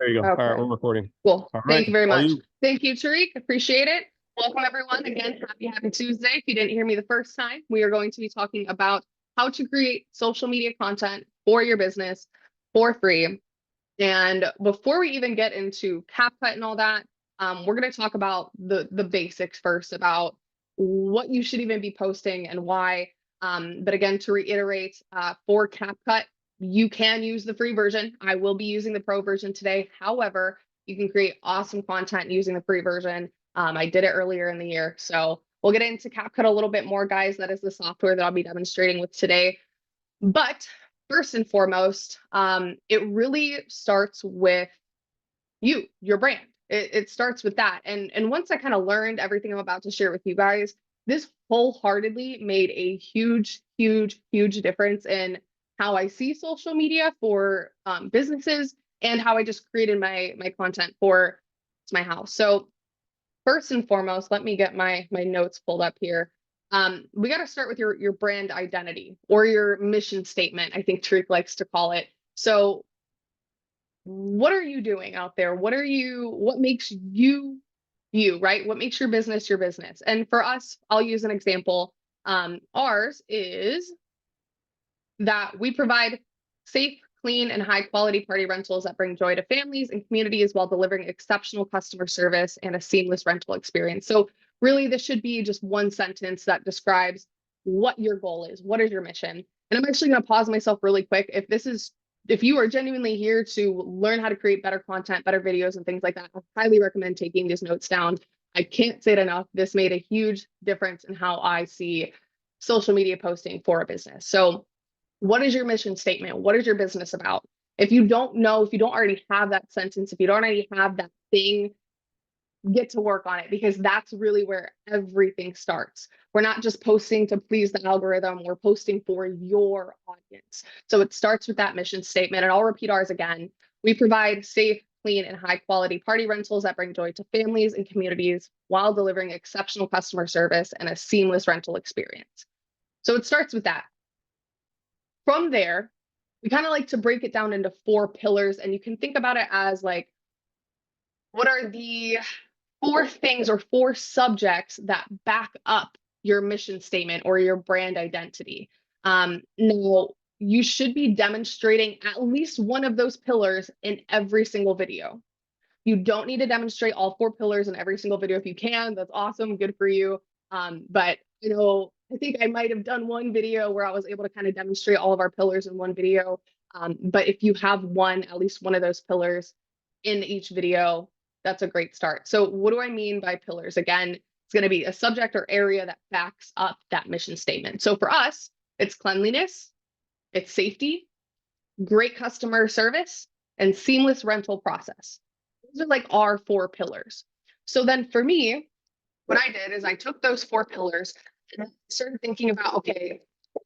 There you go. All right, Okay, we're recording. cool. All right, Thank you very all much. you. Thank you, Tariq. Appreciate it. Welcome, everyone. Again, happy Tuesday. If you didn't hear me the first time, we are going to be talking about how to create social media content for your business for free. And before we even get into CapCut and all that, we're going to talk about the basics first about what you should even be posting and why. But again, to reiterate, for CapCut, you can use the free version. I will be using the pro version today. However, you can create awesome content using the free version. I did it earlier in the year. So we'll get into CapCut a little bit more, guys. That is the software that I'll be demonstrating with today. But first and foremost, it really starts with your brand. It starts with that. And once I kind of learned everything I'm about to share with you guys, this wholeheartedly made a huge difference in how I see social media for businesses and how I just created my content for my house. So first and foremost, let me get my notes pulled up here. We got to start with your brand identity or your mission statement, I think Tariq likes to call it. So what are you doing out there? What makes you, right? What makes your business your business? And for us, I'll use an example. Ours is that we provide safe, clean, and high quality party rentals that bring joy to families and communities while delivering exceptional customer service and a seamless rental experience. So really, this should be just one sentence that describes what your goal is. What is your mission? And I'm actually going to pause myself really quick. If you are genuinely here to learn how to create better content, better videos, and things like that, I highly recommend taking these notes down. I can't say it enough. This made a huge difference in how I see social media posting for a business. So what is your mission statement? What is your business about? If you don't know, if you don't already have that sentence, if you don't already have that thing, get to work on it, because that's really where everything starts. We're not just posting to please the algorithm, we're posting for your audience. So it starts with that mission statement. And I'll repeat ours again. We provide safe, clean, and high quality party rentals that bring joy to families and communities while delivering exceptional customer service and a seamless rental experience. So it starts with that. From there, we kind of like to break it down into 4 pillars, and you can think about it as like, what are the 4 things or 4 subjects that back up your mission statement or your brand identity? Now, you should be demonstrating at least one of those pillars in every single video. You don't need to demonstrate all 4 pillars in every single video. If you can, that's awesome, good for you. But I think I might have done one video where I was able to kind of demonstrate all of our pillars in one video. But if you have at least one of those pillars in each video, that's a great start. So what do I mean by pillars? Again, it's going to be a subject or area that backs up that mission statement. So for us, it's cleanliness, it's safety, great customer service, and seamless rental process. Those are like our 4 pillars. So then for me, what I did is I took those 4 pillars and started thinking about, okay,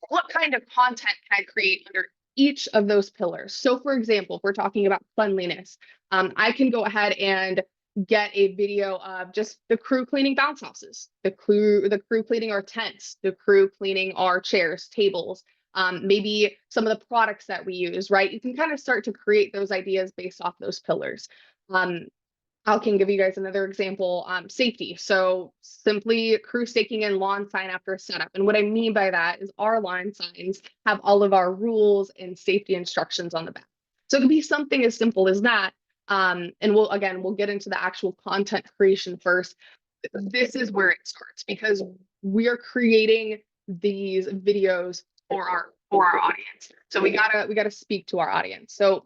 what kind of content can I create under each of those pillars? So for example, if we're talking about cleanliness, I can go ahead and get a video of just the crew cleaning bounce houses, the crew cleaning our tents, the crew cleaning our chairs, tables, maybe some of the products that we use, right? You can kind of start to create those ideas based off those pillars. I can give you guys another example, safety. So simply crew staking and lawn sign after a setup. And what I mean by that is our lawn signs have all of our rules and safety instructions on the back. So it could be something as simple as that. And we'll get into the actual content creation first. This is where it starts, because we are creating these videos for our audience. So we gotta speak to our audience. So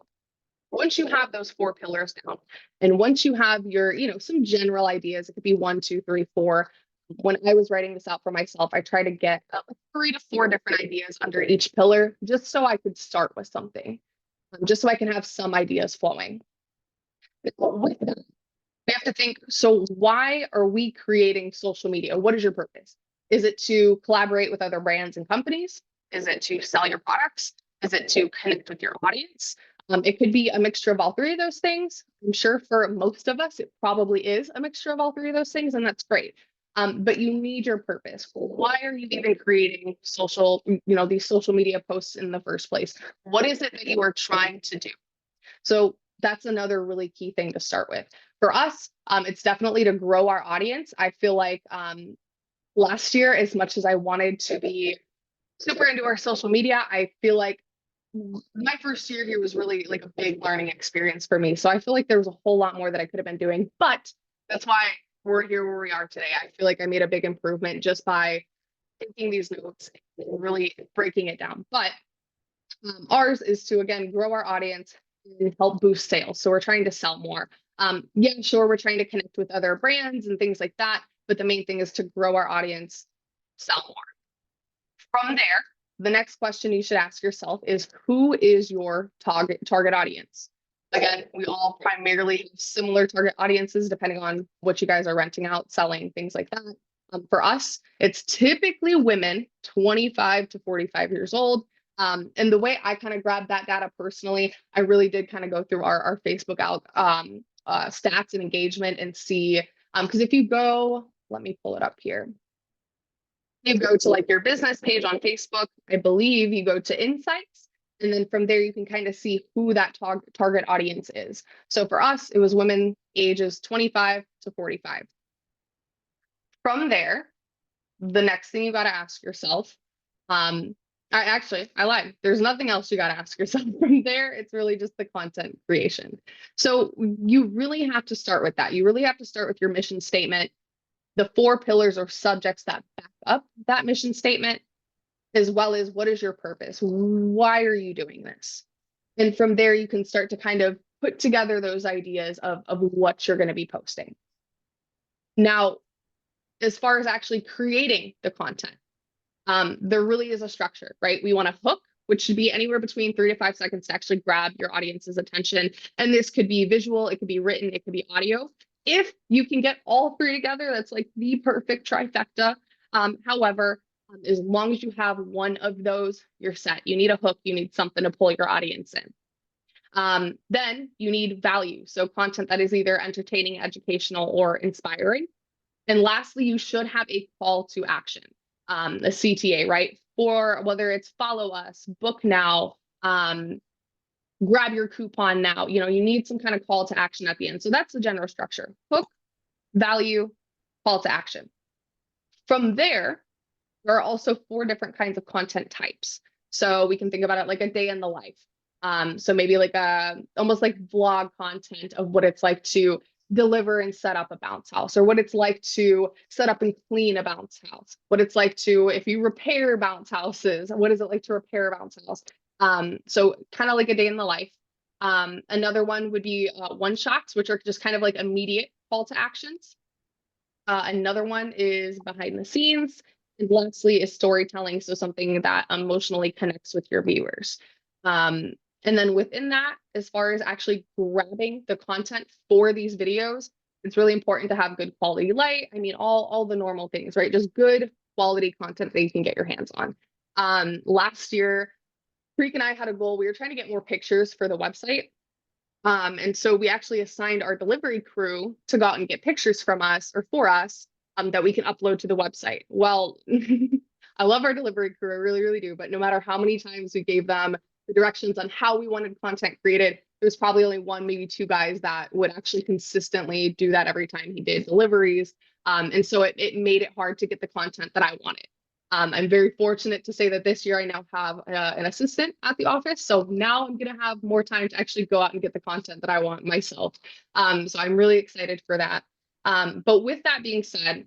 once you have those 4 pillars down, and once you have your, some general ideas, it could be 1, 2, 3, 4. When I was writing this out for myself, I try to get 3 to 4 different ideas under each pillar, just so I could start with something, just so I can have some ideas flowing. With that, we have to think, so why are we creating social media? What is your purpose? Is it to collaborate with other brands and companies? Is it to sell your products? Is it to connect with your audience? It could be a mixture of all 3 of those things. I'm sure for most of us, it probably is a mixture of all 3 of those things, and that's great. But you need your purpose. Why are you even creating these social media posts in the first place? What is it that you are trying to do? So that's another really key thing to start with. For us, it's definitely to grow our audience. I feel like last year, as much as I wanted to be super into our social media, I feel like my first year here was really like a big learning experience for me. So I feel like there was a whole lot more that I could have been doing, but that's why we're here where we are today. I feel like I made a big improvement just by taking these notes and really breaking it down. But ours is to, again, grow our audience and help boost sales. So we're trying to sell more. Yeah, sure, we're trying to connect with other brands and things like that. But the main thing is to grow our audience, sell more. From there, the next question you should ask yourself is, who is your target audience? Again, we all primarily have similar target audiences depending on what you guys are renting out, selling, things like that. For us, it's typically women 25 to 45 years old. And the way I kind of grabbed that data personally, I really did kind of go through our Facebook out stats and engagement and see, because if you go, let me pull it up here. You go to like your business page on Facebook, I believe you go to insights, and then from there you can kind of see who that target audience is. So for us, it was women ages 25 to 45. From there, the next thing you got to ask yourself, I lied. There's nothing else you got to ask yourself from there. It's really just the content creation. So you really have to start with that. You really have to start with your mission statement, the 4 pillars or subjects that back up that mission statement, as well as what is your purpose? Why are you doing this? And from there, you can start to kind of put together those ideas of what you're going to be posting. Now, as far as actually creating the content, there really is a structure, right? We want a hook, which should be anywhere between 3 to 5 seconds to actually grab your audience's attention. And this could be visual, it could be written, it could be audio. If you can get all 3 together, that's like the perfect trifecta. However, as long as you have one of those, you're set. You need a hook, you need something to pull your audience in. Then you need value. So content that is either entertaining, educational, or inspiring. And lastly, you should have a call to action, a CTA, right? For whether it's follow us, book now, grab your coupon now, you need some kind of call to action at the end. So that's the general structure: hook, value, call to action. From there, there are also 4 different kinds of content types. So we can think about it like a day in the life. So maybe like almost like vlog content of what it's like to deliver and set up a bounce house, or what it's like to set up and clean a bounce house, what it's like to, if you repair bounce houses, what is it like to repair a bounce house? So kind of like a day in the life. Another one would be one shots, which are just kind of like immediate call to actions. Another one is behind the scenes. And lastly is storytelling. So something that emotionally connects with your viewers. And then within that, as far as actually grabbing the content for these videos, it's really important to have good quality light. I mean, all the normal things, right? Just good quality content that you can get your hands on. Last year, Preek and I had a goal. We were trying to get more pictures for the website. And so we actually assigned our delivery crew to go out and get pictures from us or for us that we can upload to the website. Well, I love our delivery crew. I really, really do. But no matter how many times we gave them the directions on how we wanted content created, there's probably only 1, maybe 2 guys that would actually consistently do that every time he did deliveries. And so it made it hard to get the content that I wanted. I'm very fortunate to say that this year I now have an assistant at the office. So now I'm going to have more time to actually go out and get the content that I want myself. So I'm really excited for that. But with that being said,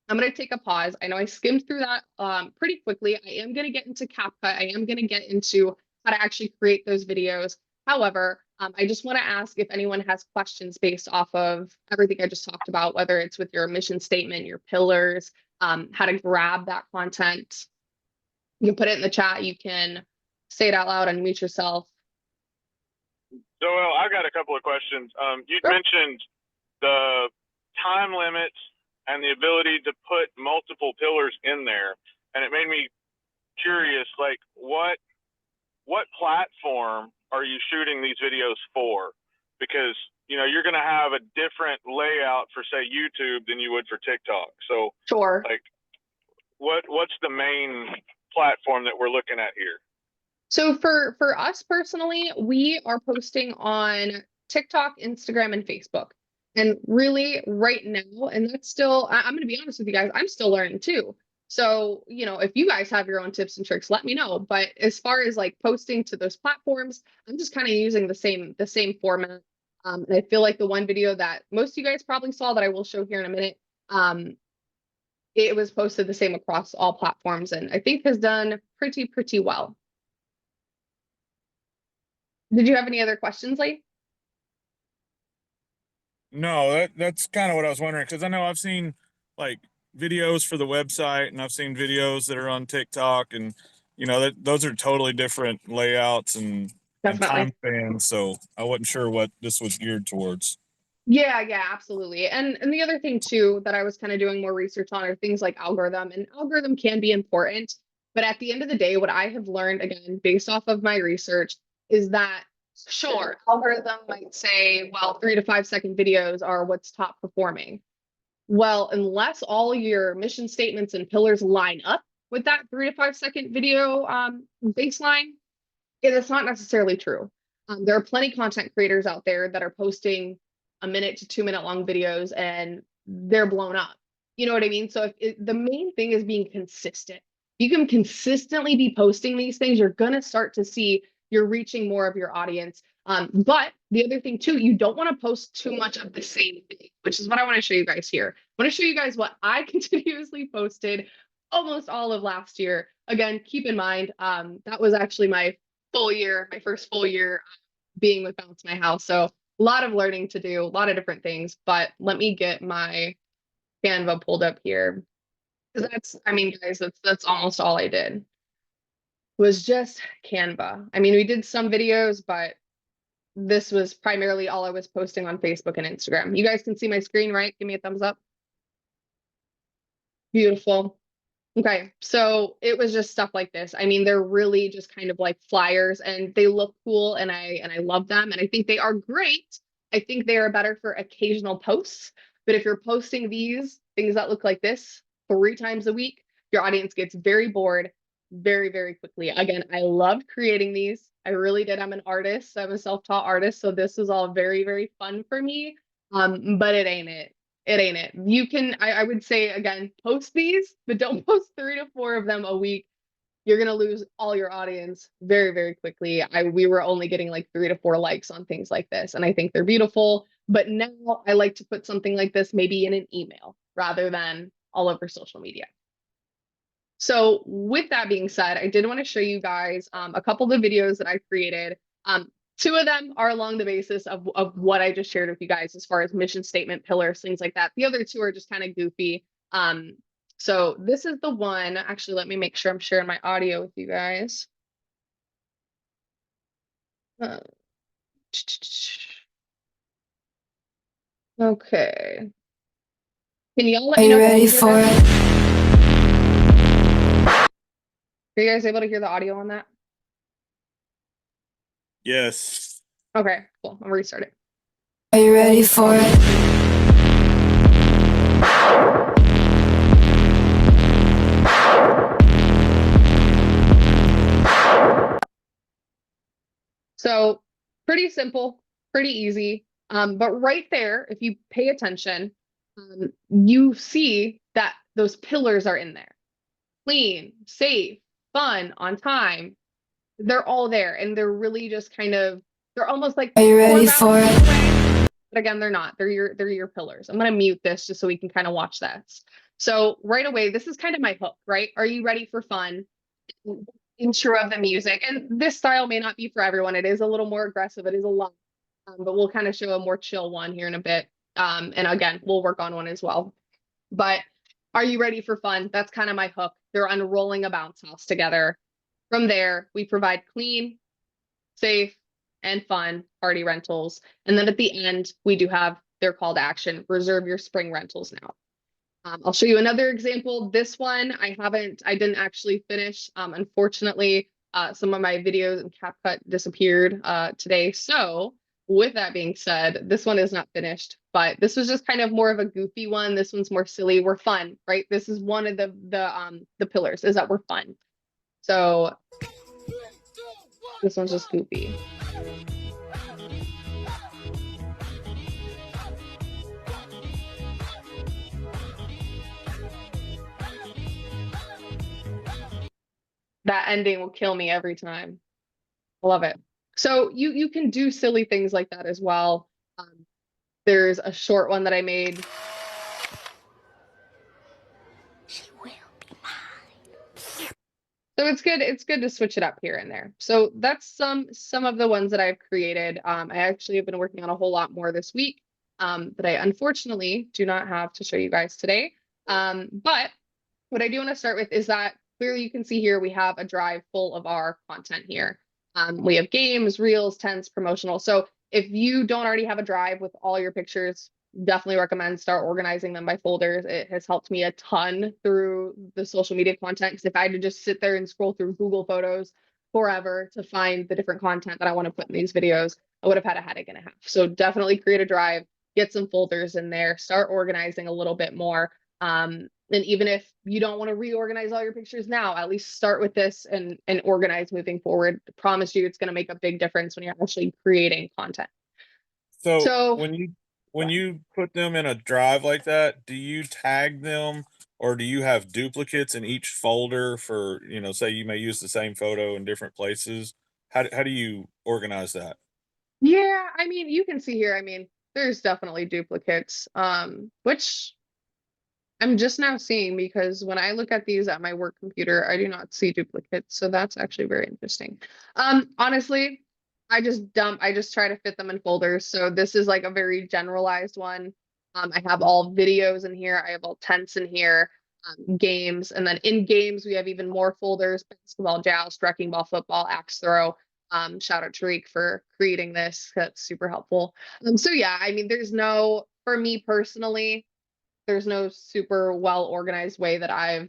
I'm going to take a pause. I know I skimmed through that pretty quickly. I am going to get into CapCut. I am going to get into how to actually create those videos. However, I just want to ask if anyone has questions based off of everything I just talked about, whether it's with your mission statement, your pillars, how to grab that content. You can put it in the chat. You can say it out loud, unmute yourself. So, well, I got a couple of questions. You mentioned the time limits and the ability to put multiple pillars in there, and it made me curious, like what platform are you shooting these videos for? Because you're going to have a different layout for, say, YouTube than you would for TikTok. So sure, like what's the main platform that we're looking at here? So for us personally, we are posting on TikTok, Instagram, and Facebook. And really right now, and that's still, I'm going to be honest with you guys, I'm still learning too. So, you know, if you guys have your own tips and tricks, let me know. But as far as like posting to those platforms, I'm just kind of using the same format. And I feel like the one video that most of you guys probably saw that I will show here in a minute, it was posted the same across all platforms, and I think has done pretty well. Did you have any other questions, Lee? No, that's kind of what I was wondering, because I know I've seen like videos for the website, and I've seen videos that are on TikTok, and you know that those are totally different layouts and Definitely. time spans. So I wasn't sure what this was geared towards. Yeah, absolutely. And the other thing too that I was kind of doing more research on are things like algorithm, and algorithm can be important, but at the end of the day, what I have learned again based off of my research is that sure, algorithm might say, well, 3 to 5 second videos are what's top performing. Well, unless all your mission statements and pillars line up with that 3 to 5 second video baseline, it's not necessarily true. There are plenty content creators out there that are posting 1 minute to 2 minute long videos and they're blown up. You know what I mean? So the main thing is being consistent. You can consistently be posting these things, you're going to start to see you're reaching more of your audience. But the other thing too, you don't want to post too much of the same thing, which is what I want to show you guys here. I want to show you guys what I continuously posted almost all of last year. Again, keep in mind, that was actually my first full year being with Bounce My House. So a lot of learning to do, a lot of different things, but let me get my Canva pulled up here. Because that's, I mean, guys, that's almost all I did was just Canva. I mean, we did some videos, but this was primarily all I was posting on Facebook and Instagram. You guys can see my screen, right? Give me a thumbs up. Beautiful. Okay, so it was just stuff like this. I mean, they're really just kind of like flyers and they look cool and I love them and I think they are great. I think they are better for occasional posts, but if you're posting these things that look like this 3 times a week, your audience gets very bored very quickly. Again, I loved creating these. I really did. I'm an artist. I'm a self-taught artist, so this was all very fun for me. But it ain't it. It ain't it. You can, I would say again, post these, but don't post 3 to 4 of them a week. You're gonna lose all your audience very quickly. We were only getting like 3 to 4 likes on things like this, and I think they're beautiful. But now I like to put something like this maybe in an email rather than all over social media. So with that being said, I did want to show you guys a couple of the videos that I created. 2 of them are along the basis of what I just shared with you guys as far as mission statement, pillars, things like that. The other 2 are just kind of goofy. So this is the one, actually, let me make sure I'm sharing my audio with you guys. Okay. Can y'all let me know? Are you ready for it? Are you guys able to hear the audio on that? Yes. Okay, cool. I'll restart it. Are you ready for it? So pretty simple, pretty easy. But right there, if you pay attention, you see that those pillars are in there. Clean, safe, fun, on time. They're all there and they're really just kind of, they're almost like, are you ready for it? But again, they're not. They're your pillars. I'm gonna mute this just so we can kind of watch this. So right away, this is kind of my hook, right? Are you ready for fun? Intro of the music. And this style may not be for everyone. It is a little more aggressive. It is a lot. But we'll kind of show a more chill one here in a bit. And again, we'll work on one as well. But are you ready for fun? That's kind of my hook. They're unrolling a bounce house together. From there, we provide clean, safe, and fun party rentals. And then at the end, we do have their call to action, reserve your spring rentals now. I'll show you another example. This one, I didn't actually finish. Unfortunately, some of my videos in CapCut disappeared today. So with that being said, this one is not finished, but this was just kind of more of a goofy one. This one's more silly. We're fun, right? This is one of the pillars is that we're fun. So this one's just goofy. That ending will kill me every time. I love it. So you can do silly things like that as well. There's a short one that I made. So it's good to switch it up here and there. So that's some of the ones that I've created. I actually have been working on a whole lot more this week that I unfortunately do not have to show you guys today. But what I do want to start with is that clearly you can see here we have a drive full of our content here. We have games, reels, tents, promotional. So if you don't already have a drive with all your pictures, definitely recommend start organizing them by folders. It has helped me a ton through the social media content, because if I had to just sit there and scroll through Google Photos forever to find the different content that I want to put in these videos, I would have had a headache and a half. So definitely create a drive, get some folders in there, start organizing a little bit more. And even if you don't want to reorganize all your pictures now, at least start with this and organize moving forward. I promise you it's going to make a big difference when you're actually creating content. So So when you put them in a drive like that, do you tag them, or do you have duplicates in each folder for, you know, say you may use the same photo in different places? How do you organize that? yeah, I mean, you can see here, I mean, there's definitely duplicates, which I'm just now seeing, because when I look at these at my work computer, I do not see duplicates. So that's actually very interesting. Honestly, I just try to fit them in folders. So this is like a very generalized one. I have all videos in here. I have all tents in here, games. And then in games, we have even more folders: basketball, joust, wrecking ball, football, axe throw. Shout out to Reek for creating this. That's super helpful. So yeah, I mean, for me personally, there's no super well organized way that I've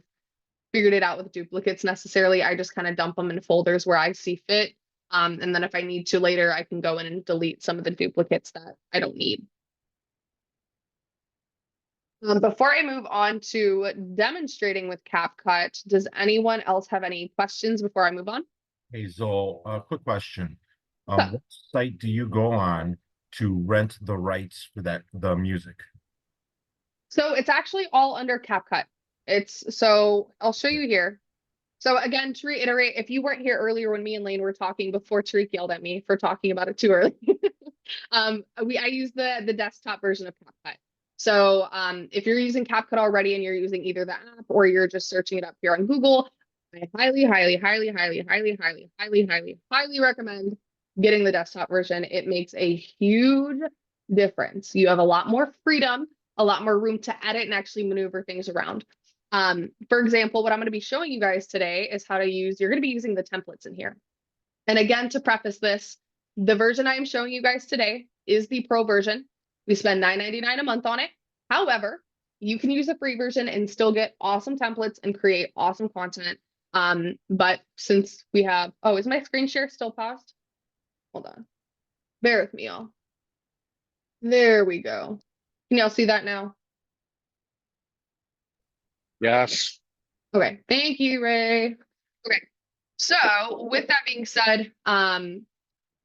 figured it out with duplicates necessarily. I just kind of dump them in folders where I see fit. And then if I need to later, I can go in and delete some of the duplicates that I don't need. Before I move on to demonstrating with CapCut, does anyone else have any questions before I move on? Hey, Zoe, a quick question. Yeah. What site do you go on to rent the rights for the music? So it's actually all under CapCut. So I'll show you here. So again, to reiterate, if you weren't here earlier when me and Lane were talking before Tariq yelled at me for talking about it too early, I use the desktop version of CapCut. So if you're using CapCut already and you're using either the app or you're just searching it up here on Google, I highly, highly, highly, highly, highly, highly, highly, highly, highly recommend getting the desktop version. It makes a huge difference. You have a lot more freedom, a lot more room to edit and actually maneuver things around. For example, what I'm going to be showing you guys today is how to you're going to be using the templates in here. And again, to preface this, the version I am showing you guys today is the pro version. We spend $9.99 a month on it. However, you can use the free version and still get awesome templates and create awesome content. But since we have, oh, is my screen share still paused? Hold on. Bear with me, y'all. There we go. Can y'all see that now? Yes. Okay, thank you, Ray. Okay, so with that being said,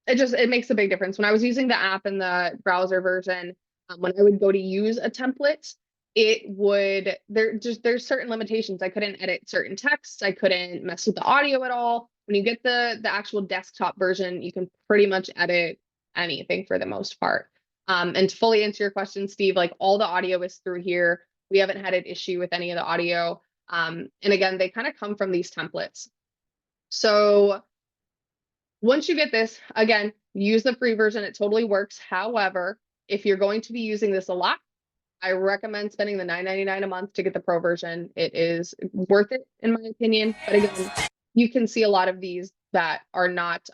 it makes a big difference. When I was using the app and the browser version, when I would go to use a template, there's certain limitations. I couldn't edit certain texts. I couldn't mess with the audio at all. When you get the actual desktop version, you can pretty much edit anything for the most part. And to fully answer your question, Steve, like all the audio is through here. We haven't had an issue with any of the audio. And again, they kind of come from these templates. So once you get this, again, use the free version. It totally works. However, if you're going to be using this a lot, I recommend spending the $9.99 a month to get the pro version. It is worth it, in my opinion. But again, you can see a lot of these that are not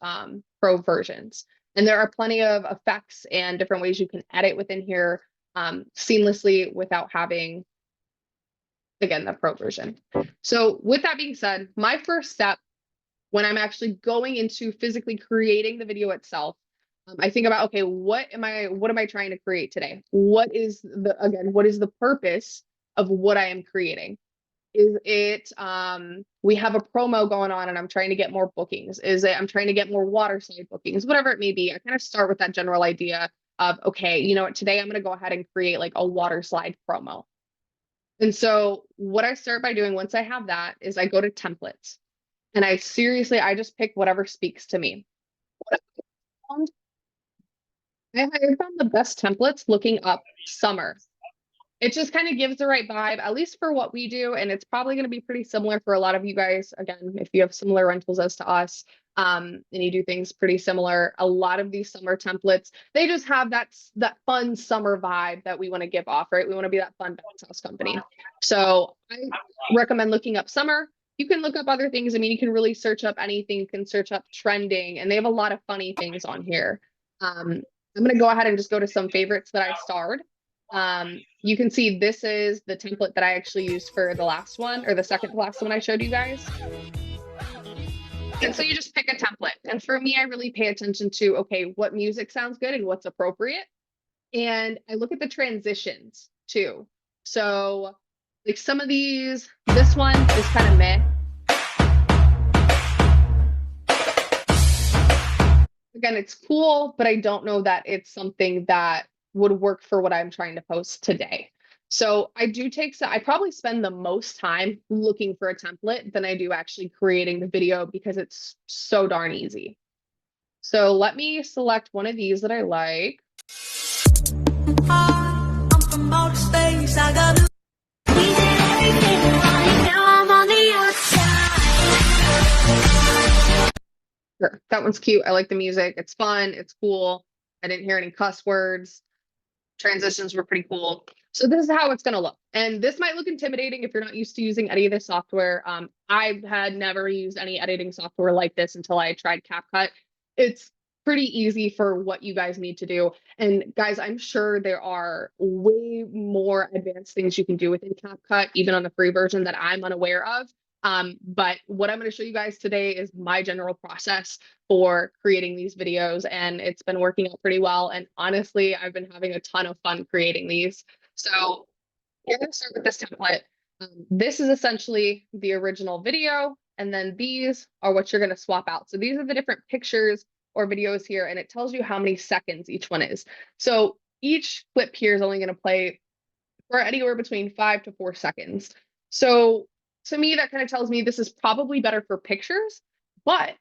pro versions. And there are plenty of effects and different ways you can edit within here seamlessly without having, again, the pro version. So with that being said, my first step when I'm actually going into physically creating the video itself, I think about, okay, what am I trying to create today? What is the purpose of what I am creating? Is it, we have a promo going on and I'm trying to get more bookings? Is it, I'm trying to get more waterside bookings? Whatever it may be, I kind of start with that general idea of, okay, you know what, today I'm going to go ahead and create like a waterslide promo. And so what I start by doing once I have that is I go to templates. And I just pick whatever speaks to me. What I found the best templates looking up summer. It just kind of gives the right vibe, at least for what we do. And it's probably going to be pretty similar for a lot of you guys. Again, if you have similar rentals as to us, and you do things pretty similar, a lot of these summer templates, they just have that fun summer vibe that we want to give off, right? We want to be that fun bounce house company. So I recommend looking up summer. You can look up other things. I mean, you can really search up anything. You can search up trending, and they have a lot of funny things on here. I'm going to go ahead and just go to some favorites that I starred. You can see this is the template that I actually used for the last one, or the second to last one I showed you guys. And so you just pick a template. And for me, I really pay attention to, okay, what music sounds good and what's appropriate. And I look at the transitions too. So like some of these, this one is kind of meh. Again, it's cool, but I don't know that it's something that would work for what I'm trying to post today. So I probably spend the most time looking for a template than I do actually creating the video because it's so darn easy. So let me select one of these that I like. I'm from outer space. I got Sure, that one's cute. I like the music. It's fun. It's cool. I didn't hear any cuss words. Transitions were pretty cool. So this is how it's going to look. And this might look intimidating if you're not used to using any of this software. I had never used any editing software like this until I tried CapCut. It's pretty easy for what you guys need to do. And guys, I'm sure there are way more advanced things you can do within CapCut, even on the free version that I'm unaware of. But what I'm going to show you guys today is my general process for creating these videos, and it's been working out pretty well. And honestly, I've been having a ton of fun creating these. So we're going to start with this template. This is essentially the original video, and then these are what you're going to swap out. So these are the different pictures or videos here, and it tells you how many seconds each one is. So each clip here is only going to play for anywhere between 5 to 4 seconds. So to me, that kind of tells me this is probably better for pictures, but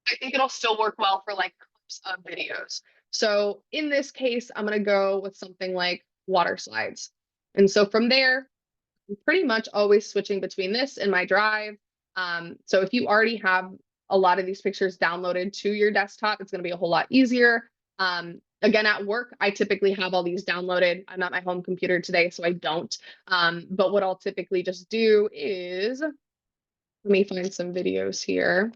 I think it'll still work well for like clips of videos. So in this case, I'm going to go with something like water slides. And so from there, I'm pretty much always switching between this and my drive. So if you already have a lot of these pictures downloaded to your desktop, it's going to be a whole lot easier. Again, at work, I typically have all these downloaded. I'm at my home computer today, so I don't. But what I'll typically just do is, let me find some videos here.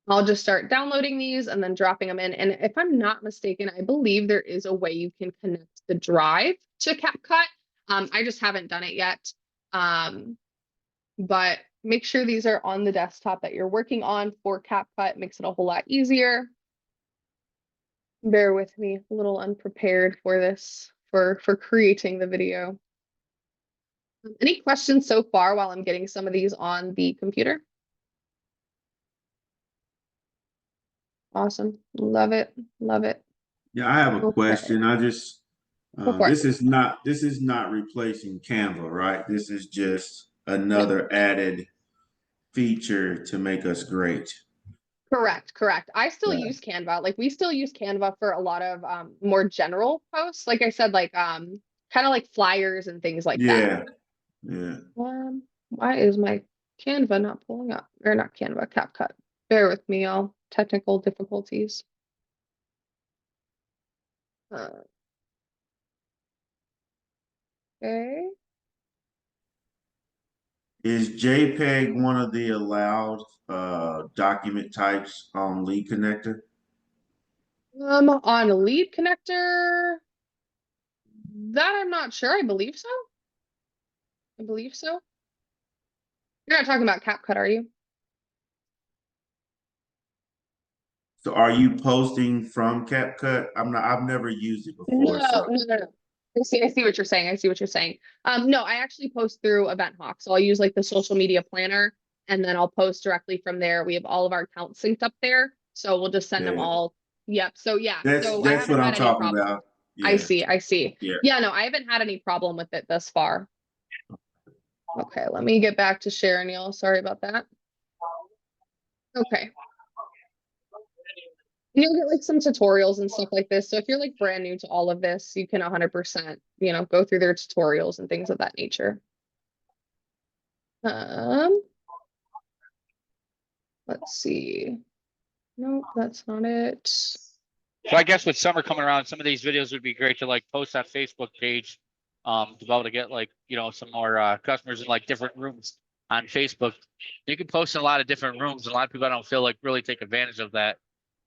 I'll just start downloading these and then dropping them in. And if I'm not mistaken, I believe there is a way you can connect the drive to CapCut. I just haven't done it yet. But make sure these are on the desktop that you're working on for CapCut. It makes it a whole lot easier. Bear with me, a little unprepared for this, for creating the video. Any questions so far while I'm getting some of these on the computer? Awesome. Love it. Love it. Yeah, I have a Okay. question. I just Go for it. this is not replacing Canva, right? This is just another added feature to make us great. Correct. I still Yeah. use Canva. Like we still use Canva for a lot of more general posts. Like I said, like kind of like flyers and things like that. Yeah. Why is my Canva not pulling up? Or not Canva, CapCut. Bear with me, y'all. Technical difficulties. Okay. Is JPEG one of the allowed document types on Lead Connector? On lead connector, that I'm not sure. I believe so. You're not talking about CapCut, are you? So are you posting from CapCut? I've never used it before. No. I see what you're saying. No, I actually post through EventHawk. So I'll use like the social media planner, and then I'll post directly from there. We have all of our accounts synced up there. So we'll just send them all. Yep. So yeah. That's So I haven't what I'm had any talking problem. about. I Yeah. see. Yeah. Yeah, no, I haven't had any problem with it thus far. Okay, let me get back to sharing, y'all. Sorry about that. Okay. And you'll get like some tutorials and stuff like this. So if you're like brand new to all of this, you can 100%, go through their tutorials and things of that nature. Let's see. Nope, that's not it. So I guess with summer coming around, some of these videos would be great to like post on Facebook page, to be able to get like, some more customers in like different rooms on Facebook. You can post in a lot of different rooms, and a lot of people I don't feel like really take advantage of that.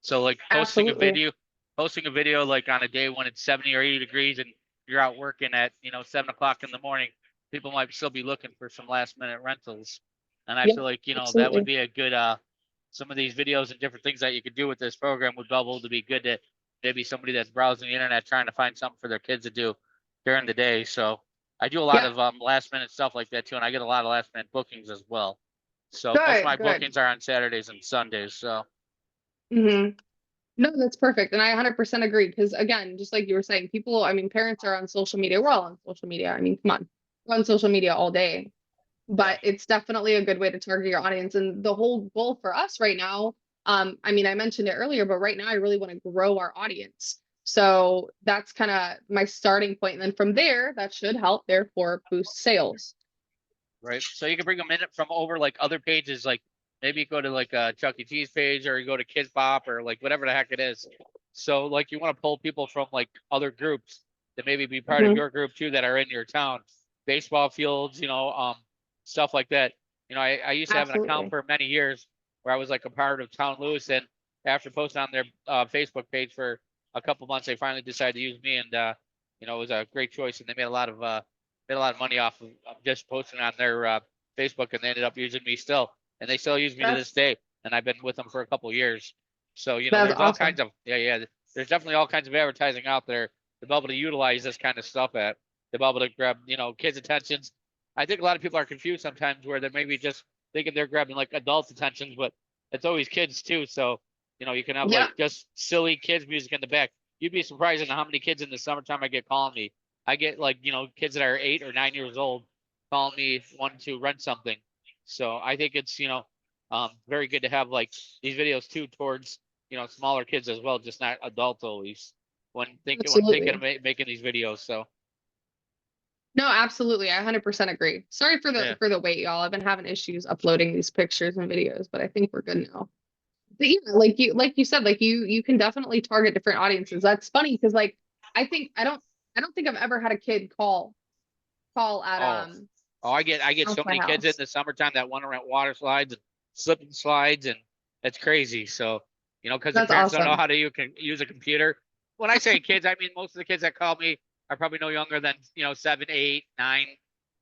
So like Absolutely. posting a video like on a day when it's 70 or 80 degrees and you're out working at, 7 o'clock in the morning, people might still be looking for some last minute rentals. And I Yeah, feel like, that would absolutely. be a good some of these videos and different things that you could do with this program would be able to be good to maybe somebody that's browsing the internet trying to find something for their kids to do during the day. So I do a lot Yeah, of last minute stuff like that too, and I get a lot of last minute bookings as well. So most of good, my good. bookings are on Saturdays and Sundays. So Hmm. No, that's perfect. And I 100% agree. Because again, just like you were saying, people, I mean, parents are on social media. We're all on social media. I mean, come on, we're on social media all day. yeah, But it's definitely a good way to target your audience. And the whole goal for us right now, I mean, I mentioned it earlier, but right now I really want to grow our audience. So that's kind of my starting point. And then from there, that should help, therefore, boost sales. right. So you can bring them in from over like other pages, like maybe you go to like a Chuck E. Cheese page or you go to Kids Bop or like whatever the heck it is. So like you want to pull people from like other groups that maybe be part of Mhm. your group too that are in your town, baseball fields, stuff like that. I used to have an account Absolutely. for many years where I was like a part of Town Lewis, and after posting on their Facebook page for a couple months, they finally decided to use me, and it was a great choice, and they made a lot of money off of just posting on their Facebook, and they ended up using me still, and they still use me to this day, and I've been with them for a couple years. So That's there's all awesome. kinds of there's definitely all kinds of advertising out there to be able to utilize this kind of stuff to be able to grab kids' attentions. I think a lot of people are confused sometimes where they're maybe just thinking they're grabbing like adults' attentions, but it's always kids too. So you can have Yeah. like just silly kids music in the back. You'd be surprised at how many kids in the summertime I get calling me. I get like kids that are 8 or 9 years old calling me wanting to rent something. So I think it's very good to have like these videos too towards smaller kids as well, just not adults always when thinking of Absolutely. making these videos. So No, absolutely. I 100% agree. Sorry for yeah, the wait, y'all. I've been having issues uploading these pictures and videos, but I think we're good now. But yeah, like you said, like you can definitely target different audiences. That's funny because like I don't think I've ever had a kid call at oh I get off so my many kids in house. the summertime that want to rent water slides and slipping slides, and it's crazy. So because their That's parents don't know awesome. how to use a computer. When I say kids, I mean most of the kids that call me are probably no younger than 7, 8, 9.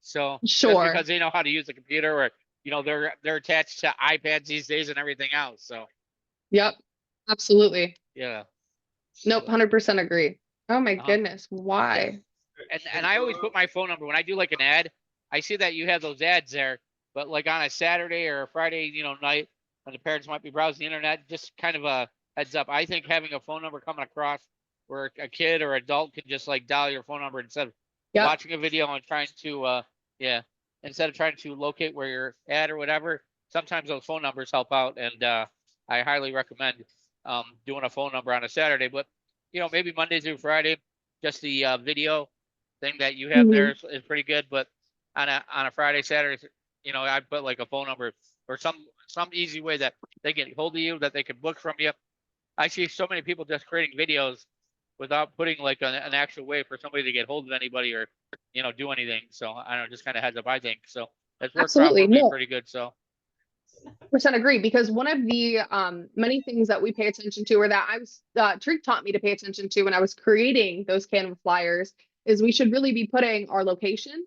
So just Sure. because they know how to use a computer, or they're attached to iPads these days and everything else. So Yep. Absolutely. yeah. Nope, So 100% agree. Oh my uh-huh. goodness. Yeah. Why? And I always put my phone number when I do like an ad. I see that you have those ads there, but like on a Saturday or a Friday, night when the parents might be browsing the internet, just kind of a heads up. I think having a phone number coming across where a kid or adult can just like dial your phone number instead of Yep. watching a video and trying to yeah, instead of trying to locate where you're at or whatever. Sometimes those phone numbers help out, and I highly recommend doing a phone number on a Saturday. But maybe Monday through Friday, just the video thing that you have there Hmm. is pretty good. But on a Friday, Saturday, I put like a phone number or some easy way that they get hold of you, that they can book from you. I see so many people just creating videos without putting like an actual way for somebody to get hold of anybody or do anything. So I don't know, just kind of heads up. I think so. It's worked out Absolutely. for me No, pretty good. So 100% agree because one of the many things that we pay attention to, or that I was Trick taught me to pay attention to when I was creating those Canva flyers, is we should really be putting our location,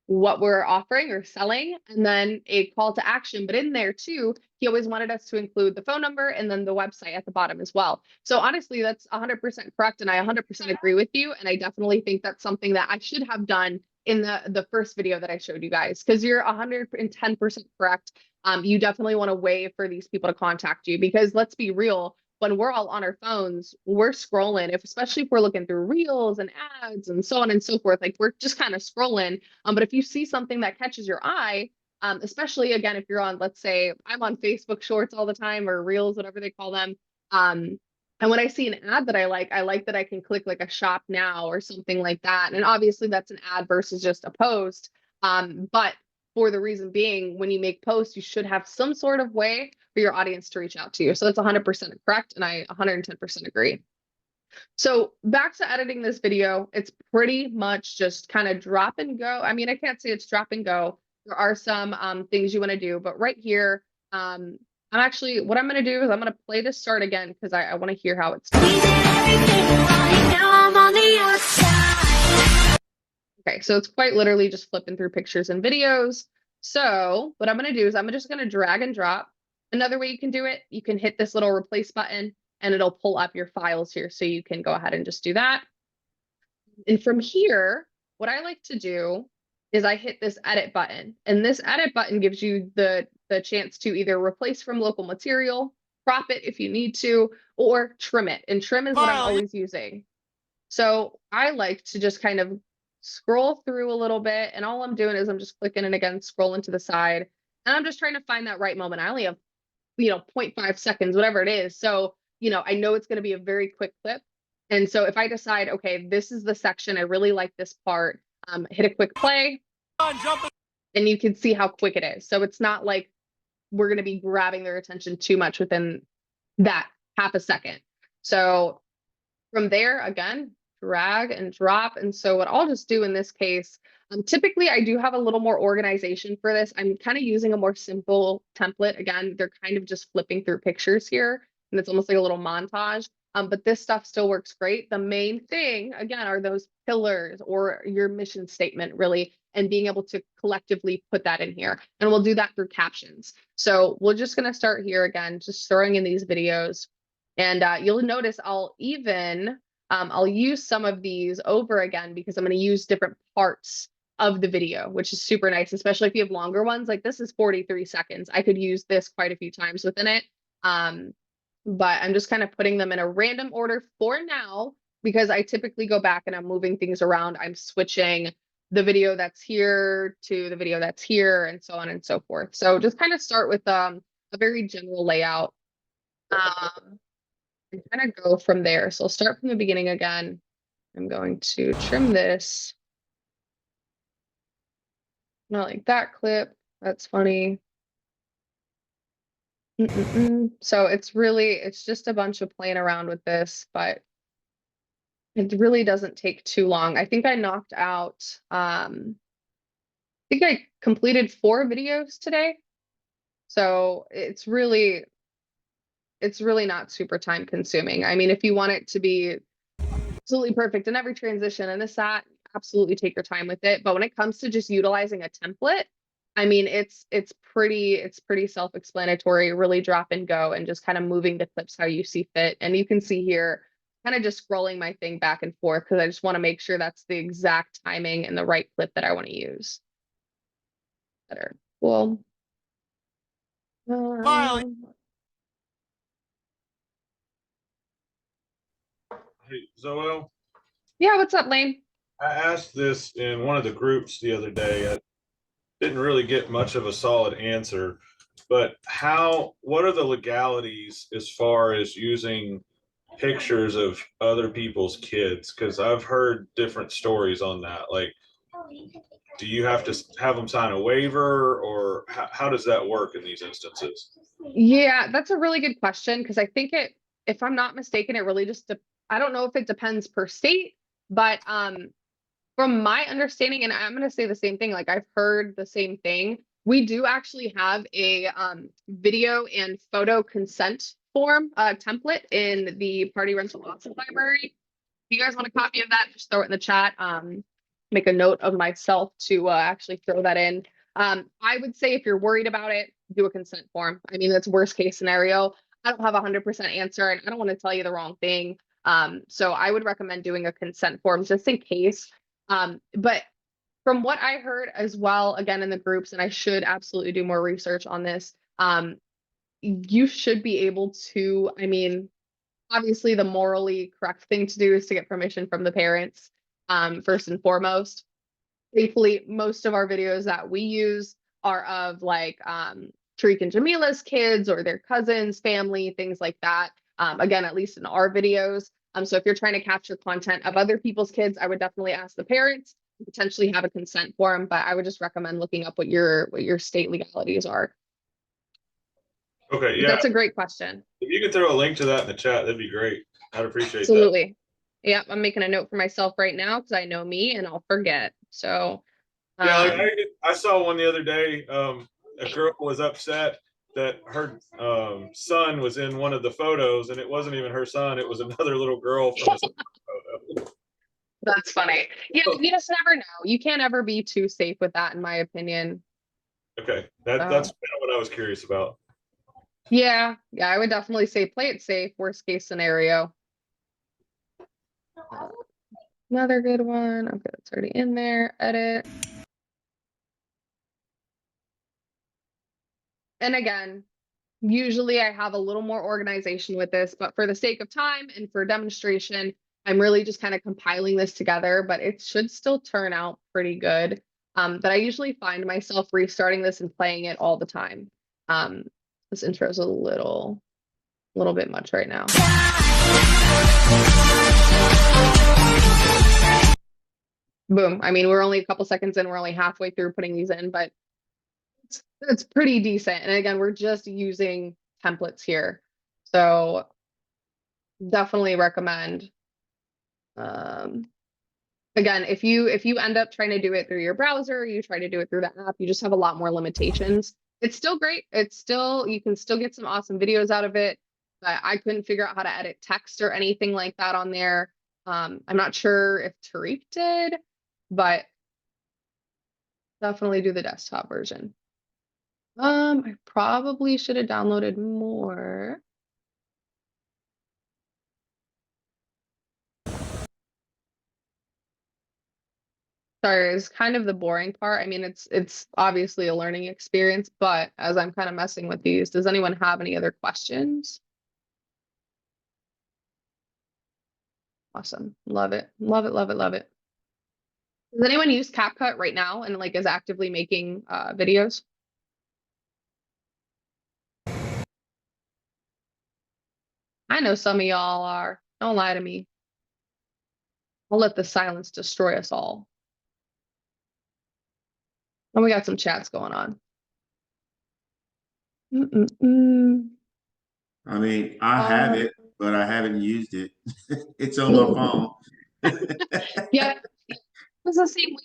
what we're offering or selling, and then a call to action. But in there too, he always wanted us to include the phone number and then the website at the bottom as well. So honestly, that's 100% correct, and I 100% agree with you. And I definitely think that's something that I should have done in the first video that I showed you guys, because you're 110% correct. You definitely want to wait for these people to contact you because let's be real. when we're all on our phones, we're scrolling, especially if we're looking through reels and ads and so on and so forth, like we're just kind of scrolling. But if you see something that catches your eye, especially again, if you're on, let's say I'm on Facebook Shorts all the time, or reels, whatever they call them. And when I see an ad that I like that I can click like a shop now or something like that. And obviously that's an ad versus just a post. But for the reason being, when you make posts, you should have some sort of way for your audience to reach out to you. So that's 100% correct. And I 110% agree. So back to editing this video, it's pretty much just kind of drop and go. I mean, I can't say it's drop and go. There are some things you want to do, but right here, what I'm going to do is I'm going to play this start again because I want to hear how it's done. Okay, so it's quite literally just flipping through pictures and videos. So what I'm going to do is I'm just going to drag and drop. Another way you can do it, you can hit this little replace button and it'll pull up your files here. So you can go ahead and just do that. And from here, what I like to do is I hit this edit button, and this edit button gives you the chance to either replace from local material, crop it if you need to, or trim it. And trim is what I'm always using. So I like to just kind of scroll through a little bit, and all I'm doing is I'm just clicking and again, scrolling to the side, and I'm just trying to find that right moment. I only have, 0.5 seconds, whatever it is. So, I know it's going to be a very quick clip. And so if I decide, okay, this is the section, I really like this part, hit a quick play, and you can see how quick it is. So it's not like we're going to be grabbing their attention too much within that half a second. So from there, again, drag and drop. And so what I'll just do in this case, typically I do have a little more organization for this. I'm kind of using a more simple template. Again, they're kind of just flipping through pictures here, and it's almost like a little montage. But this stuff still works great. The main thing, again, are those pillars or your mission statement, really, and being able to collectively put that in here. And we'll do that through captions. So we're just going to start here again, just throwing in these videos. And you'll notice I'll use some of these over again because I'm going to use different parts of the video, which is super nice, especially if you have longer ones. Like this is 43 seconds. I could use this quite a few times within it. But I'm just kind of putting them in a random order for now because I typically go back and I'm moving things around. I'm switching the video that's here to the video that's here and so on and so forth. So just kind of start with a very general layout. And kind of go from there. So I'll start from the beginning again. I'm going to trim this. Not like that clip. That's funny. So it's just a bunch of playing around with this, but it really doesn't take too long. I think I knocked out, I think I completed 4 videos today. So it's really not super time consuming. I mean, if you want it to be absolutely perfect in every transition and this, that, absolutely take your time with it. But when it comes to just utilizing a template, I mean, it's pretty self-explanatory, really drop and go and just kind of moving the clips how you see fit. And you can see here, kind of just scrolling my thing back and forth because I just want to make sure that's the exact timing and the right clip that I want to use. Better. Cool. Hey, Zoel, Yeah, what's up, Lane? I asked this in one of the groups the other day. I didn't really get much of a solid answer, but what are the legalities as far as using pictures of other people's kids? Because I've heard different stories on that. Like, do you have to have them sign a waiver, or how does that work in these instances? Yeah, that's a really good question because I think if I'm not mistaken, it really just I don't know if it depends per state, but from my understanding, and I'm going to say the same thing, like I've heard the same thing. We do actually have a video and photo consent form template in the Party Rental Option Library. If you guys want a copy of that, just throw it in the chat. Make a note of myself to actually throw that in. I would say if you're worried about it, do a consent form. I mean, that's worst case scenario. I don't have 100% answer and I don't want to tell you the wrong thing. So I would recommend doing a consent form just in case. But from what I heard as well, again, in the groups, and I should absolutely do more research on this, you should be able to, I mean, obviously the morally correct thing to do is to get permission from the parents, first and foremost. Thankfully, most of our videos that we use are of like Tariq and Jamila's kids or their cousins, family, things like that. Again, at least in our videos. So if you're trying to capture content of other people's kids, I would definitely ask the parents, potentially have a consent form, but I would just recommend looking up what your state legalities are. Okay, But yeah. that's a great question. If you could throw a link to that in the chat, that'd be great. I'd appreciate that. Absolutely. Yep, I'm making a note for myself right now because I know me and I'll forget. So Yeah, like I saw one the other day. A girl was upset that her son was in one of the photos, and it wasn't even her son; it was another little girl from a photo. that's funny. Yeah, you just never know. You can't ever be too safe with that, in my opinion. Okay, that's kind of what I was curious about. Yeah, I would definitely say play it safe. Worst case scenario. Another good one. Okay, that's already in there. Edit. And again, usually I have a little more organization with this, but for the sake of time and for demonstration, I'm really just kind of compiling this together, but it should still turn out pretty good. But I usually find myself restarting this and playing it all the time. This intro is a little bit much right now. Boom. I mean, we're only a couple seconds in, we're only halfway through putting these in, but it's pretty decent. And again, we're just using templates here. So definitely recommend. Again, if you end up trying to do it through your browser, you try to do it through the app, you just have a lot more limitations. It's still great. It's still, you can still get some awesome videos out of it, but I couldn't figure out how to edit text or anything like that on there. I'm not sure if Tariq did, but definitely do the desktop version. I probably should have downloaded more. Sorry, it's kind of the boring part. I mean, it's obviously a learning experience, but as I'm kind of messing with these, does anyone have any other questions? Awesome. Love it. Love it, love it, love it. Does anyone use CapCut right now and like is actively making videos? I know some of y'all are. Don't lie to me. I'll let the silence destroy us all. And we got some chats going on. I mean, I have it, but I haven't used it. It's on my phone. Yeah, it was the same way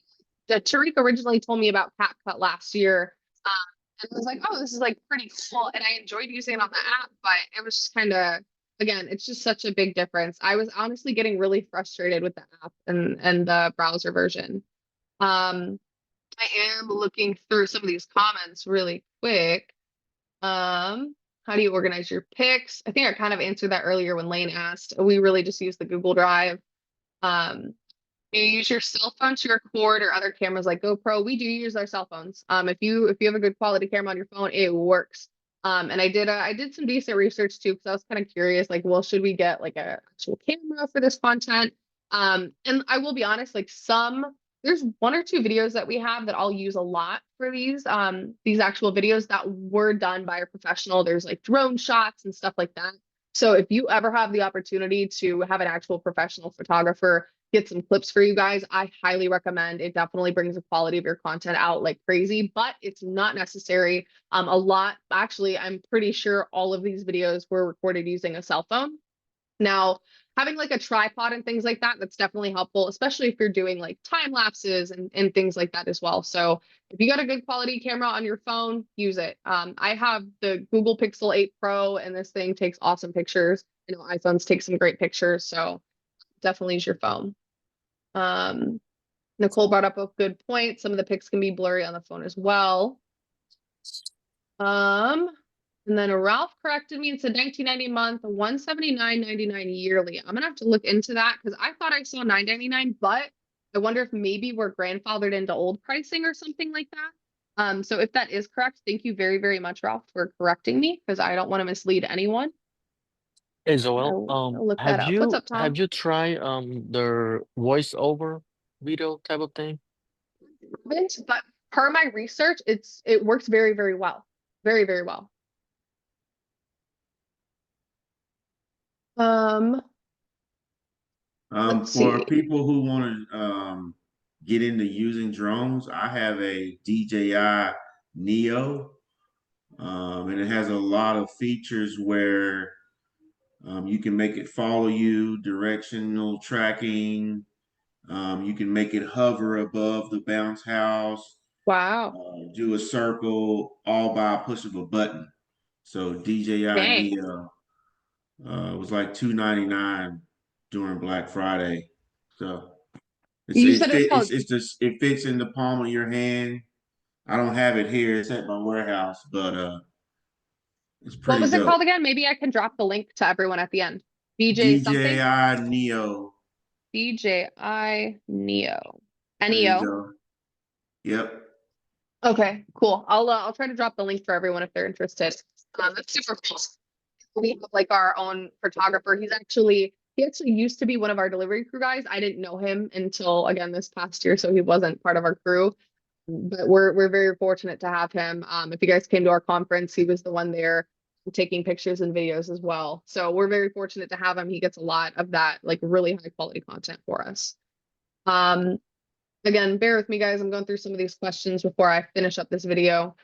that Tariq originally told me about CapCut last year. And I was like, oh, this is like pretty cool. And I enjoyed using it on the app, but it was just kind of, again, it's just such a big difference. I was honestly getting really frustrated with the app and the browser version. I am looking through some of these comments really quick. How do you organize your pics? I think I kind of answered that earlier when Lane asked. We really just use the Google Drive. You use your cell phone to record or other cameras like GoPro. We do use our cell phones. If you have a good quality camera on your phone, it works. And I did some decent research too, because I was kind of curious, like, well, should we get like a actual camera for this content? And I will be honest, like there's one or two videos that we have that I'll use a lot for these actual videos that were done by a professional. There's like drone shots and stuff like that. So if you ever have the opportunity to have an actual professional photographer get some clips for you guys, I highly recommend. It definitely brings the quality of your content out like crazy, but it's not necessary. Actually, I'm pretty sure all of these videos were recorded using a cell phone. Now, having like a tripod and things like that, that's definitely helpful, especially if you're doing like time lapses and things like that as well. So if you got a good quality camera on your phone, use it. I have the Google Pixel 8 Pro and this thing takes awesome pictures. You know, iPhones take some great pictures, so definitely use your phone. Nicole brought up a good point. Some of the pics can be blurry on the phone as well. And then Ralph corrected me and said 1990 a month, 179.99 yearly. I'm gonna have to look into that because I thought I saw $9.99, but I wonder if maybe we're grandfathered into old pricing or something like that. So if that is correct, thank you very, very much, Ralph, for correcting me because I don't want to mislead anyone. Hey Zoel, I'll look that up. What's up, Tom? have you tried the voiceover video type of thing? Haven't, but per my research, it works very, very well. Very, very well. Let's For see. people who want to get into using drones, I have a DJI Neo, and it has a lot of features where you can make it follow you, directional tracking. You can make it hover above the bounce house, Wow. do a circle, all by a push of a button. So DJI Dang. Neo was like $299 during Black Friday. So You said it's called it's just it fits in the palm of your hand. I don't have it here; it's at my warehouse, but it's what pretty was it dope. called again? Maybe I can drop the link to everyone at the end. DJ something? DJI Neo. DJI Neo. There you NEO. go. Yep. Okay, cool. I'll try to drop the link for everyone if they're interested. That's super cool. We have like our own photographer. He actually used to be one of our delivery crew guys. I didn't know him until again this past year, so he wasn't part of our crew. But we're very fortunate to have him. If you guys came to our conference, he was the one there taking pictures and videos as well. So we're very fortunate to have him. He gets a lot of that like really high quality content for us. Again, bear with me, guys. I'm going through some of these questions before I finish up this video.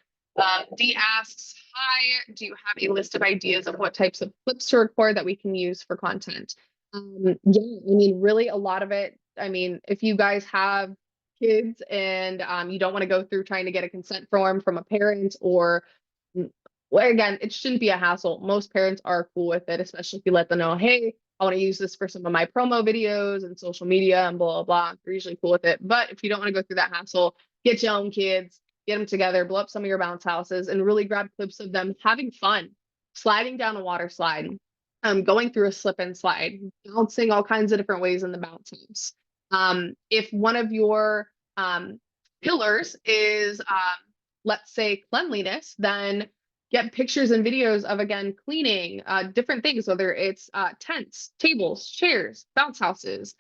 D asks, hi, do you have a list of ideas of what types of clips to record that we can use for content? Yeah, I mean, really a lot of it. I mean, if you guys have kids and you don't want to go through trying to get a consent form from a parent or well, again, it shouldn't be a hassle. Most parents are cool with it, especially if you let them know, hey, I want to use this for some of my promo videos and social media and blah, blah, blah. They're usually cool with it. But if you don't want to go through that hassle, get your own kids, get them together, blow up some of your bounce houses and really grab clips of them having fun, sliding down a water slide, going through a slip and slide, bouncing all kinds of different ways in the bounce house. If one of your pillars is, let's say, cleanliness, then get pictures and videos of, again, cleaning different things, whether it's tents, tables, chairs, bounce houses,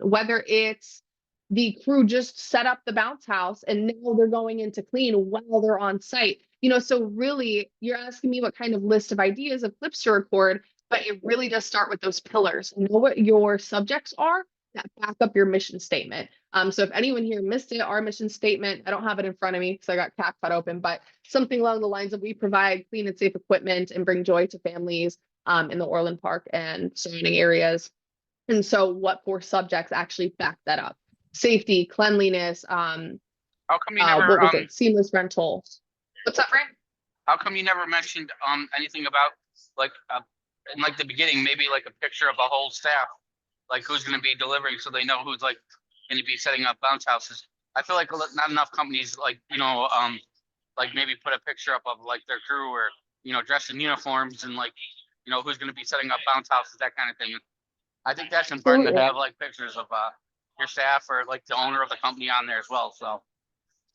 whether it's the crew just set up the bounce house and now they're going in to clean while they're on site. You know, so really you're asking me what kind of list of ideas of clips to record, but it really does start with those pillars. Know what your subjects are that back up your mission statement. So if anyone here missed it, our mission statement, I don't have it in front of me because I got CapCut open, but something along the lines of we provide clean and safe equipment and bring joy to families in the Orland Park and surrounding areas. And so what 4 subjects actually back that up? Safety, cleanliness, How come you never what was it? Seamless rental. What's up, Frank? how come you never mentioned anything about like in like the beginning, maybe like a picture of a whole staff, like who's going to be delivering so they know who's like going to be setting up bounce houses? I feel like not enough companies like, like maybe put a picture up of like their crew or, dressed in uniforms and like, who's going to be setting up bounce houses, that kind of thing. I think that's important to have like pictures of your staff or like the owner of the company on there as well. So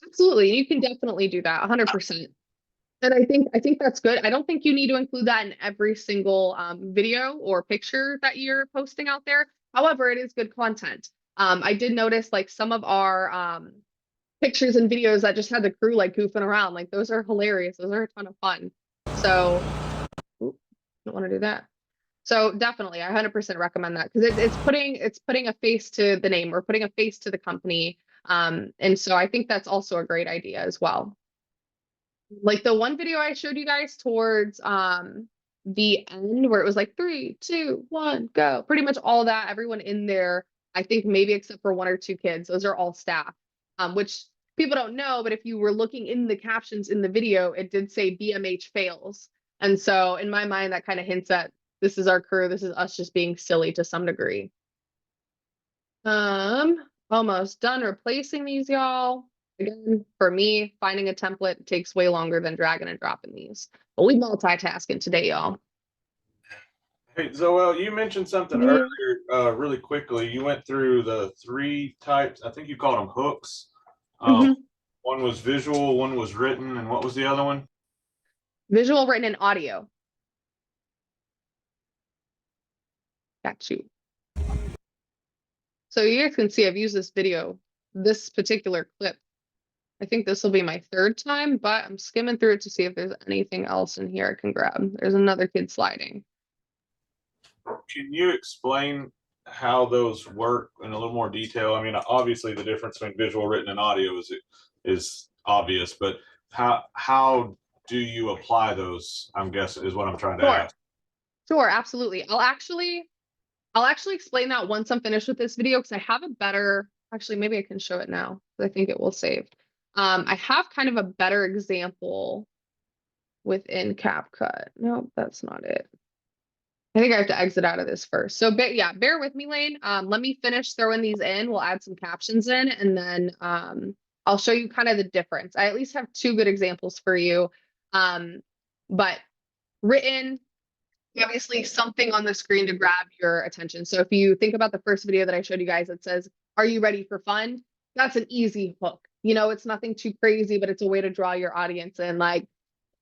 Absolutely. You can definitely do that 100%. And I think that's good. I don't think you need to include that in every single video or picture that you're posting out there. However, it is good content. I did notice like some of our pictures and videos that just had the crew like goofing around. Like those are hilarious. Those are a ton of fun. So don't want to do that. So definitely, I 100% recommend that because it's putting a face to the name or putting a face to the company. And so I think that's also a great idea as well. Like the one video I showed you guys towards the end where it was like 3, 2, 1, go. Pretty much all that, everyone in there, I think maybe except for 1 or 2 kids, those are all staff, which people don't know, but if you were looking in the captions in the video, it did say BMH fails. And so in my mind, that kind of hints at this is our crew, this is us just being silly to some degree. Almost done replacing these, y'all. Again, for me, finding a template takes way longer than dragging and dropping these. But we multitasking today, y'all. Hey, Zoel, you mentioned something Yeah. earlier, really quickly. You went through the 3 types. I think you called them hooks. One was visual, one was written, and what was the other one? Visual, written, and audio. Got you. So you guys can see I've used this video, this particular clip. I think this will be my third time, but I'm skimming through it to see if there's anything else in here I can grab. There's another kid sliding. Can you explain how those work in a little more detail? I mean, obviously the difference between visual, written, and audio is obvious, but how do you apply those? I'm guessing is what I'm trying to Sure. ask. Sure, absolutely. I'll actually explain that once I'm finished with this video because I have a better, actually, maybe I can show it now. I think it will save. I have kind of a better example within CapCut. No, that's not it. I think I have to exit out of this first. So yeah, bear with me, Lane. Let me finish throwing these in. We'll add some captions in, and then I'll show you kind of the difference. I at least have two good examples for you. But written, obviously something on the screen to grab your attention. So if you think about the first video that I showed you guys that says, "Are you ready for fun?" That's an easy hook. You know, it's nothing too crazy, but it's a way to draw your audience in, like,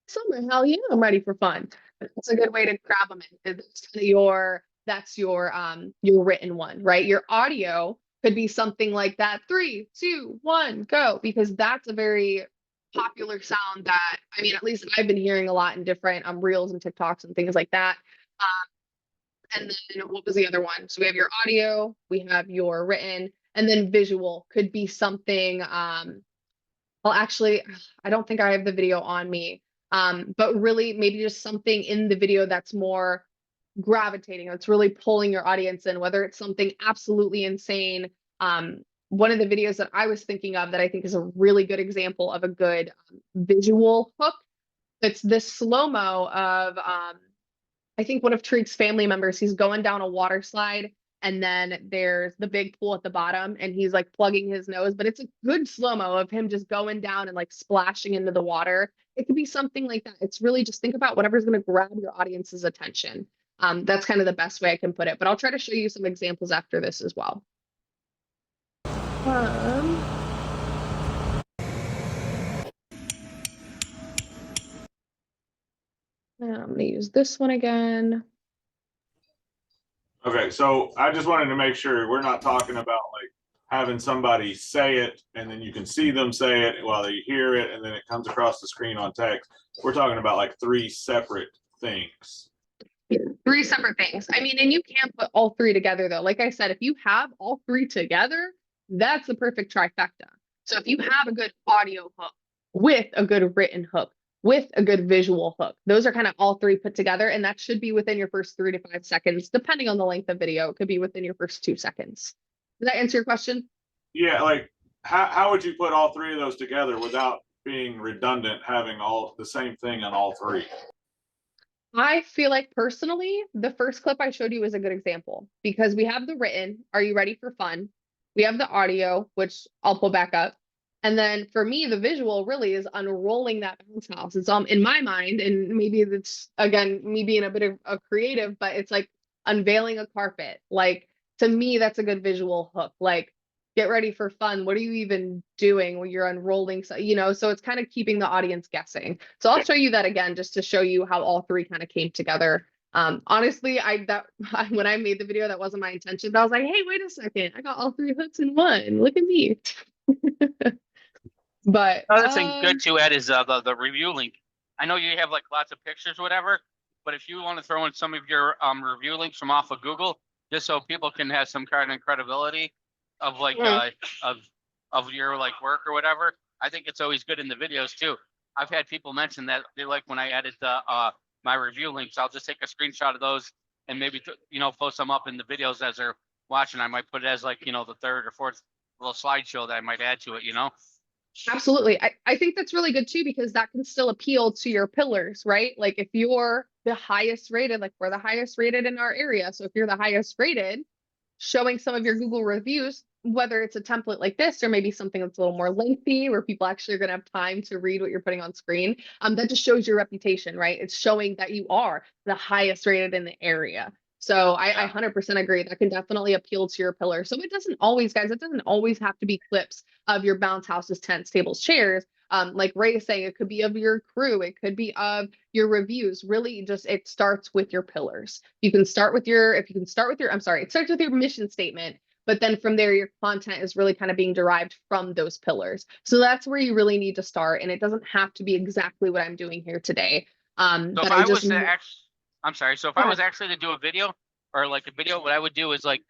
summer, hell yeah, I'm ready for fun. It's a good way to grab them in. That's your written one, right? Your audio could be something like that. 3, 2, 1, go, because that's a very popular sound that, I mean, at least I've been hearing a lot in different reels and TikToks and things like that. And then what was the other one? So we have your audio, we have your written, and then visual could be something. Well, actually, I don't think I have the video on me. But really maybe just something in the video that's more gravitating, that's really pulling your audience in, whether it's something absolutely insane. One of the videos that I was thinking of that I think is a really good example of a good visual hook. It's this slow-mo of, I think one of Tariq's family members, he's going down a water slide, and then there's the big pool at the bottom, and he's like plugging his nose, but it's a good slow-mo of him just going down and like splashing into the water. It could be something like that. It's really just think about whatever's going to grab your audience's attention. That's kind of the best way I can put it, but I'll try to show you some examples after this as well. I'm going to use this one again. Okay, so I just wanted to make sure we're not talking about like having somebody say it and then you can see them say it while they hear it and then it comes across the screen on text. We're talking about like 3 separate things. 3 separate things. I mean, and you can't put all 3 together though. Like I said, if you have all 3 together, that's the perfect trifecta. So if you have a good audio hook with a good written hook, with a good visual hook, those are kind of all 3 put together, and that should be within your first 3 to 5 seconds, depending on the length of video. It could be within your first 2 seconds. Does that answer your question? Yeah, like how would you put all 3 of those together without being redundant, having all the same thing on all 3? I feel like personally, the first clip I showed you is a good example because we have the written, "Are you ready for fun?" We have the audio, which I'll pull back up. And then for me, the visual really is unrolling that bounce house. It's in my mind, and maybe it's again me being a bit of a creative, but it's like unveiling a carpet. Like to me, that's a good visual hook. Like get ready for fun. What are you even doing when you're unrolling? So, you know, so it's kind of keeping the audience guessing. So I'll show you that again, just to show you how all 3 kind of came together. Honestly, when I made the video, that wasn't my intention, but I was like, hey, wait a second. I got all 3 hooks in one. Look at me. But Another thing good to add is the review link. I know you have like lots of pictures, whatever, but if you want to throw in some of your review links from off of Google, just so people can have some kind of credibility of like of your like work or whatever, I think it's always good in the videos too. I've had people mention that they like when I edit the my review links, I'll just take a screenshot of those and maybe post them up in the videos as they're watching. I might put it as like the 3rd or 4th little slideshow that I might add to it. Absolutely. I think that's really good too, because that can still appeal to your pillars, right? Like if you're the highest rated, like we're the highest rated in our area. So if you're the highest rated, showing some of your Google reviews, whether it's a template like this or maybe something that's a little more lengthy where people actually are going to have time to read what you're putting on screen, that just shows your reputation, right? It's showing that you are the highest rated in the area. So I 100% agree. That can definitely appeal to your pillar. So it doesn't always, guys, it doesn't always have to be clips of your bounce houses, tents, tables, chairs. Like Ray is saying, it could be of your crew, it could be of your reviews. Really, just it starts with your pillars. You can start with your, if you can start with your, I'm sorry, it starts with your mission statement, but then from there, your content is really kind of being derived from those pillars. So that's where you really need to start. And it doesn't have to be exactly what I'm doing here today. So But if I I just, was to actually, I'm sorry. So if Go I ahead. was actually to do a video or like a video, what I would do is like,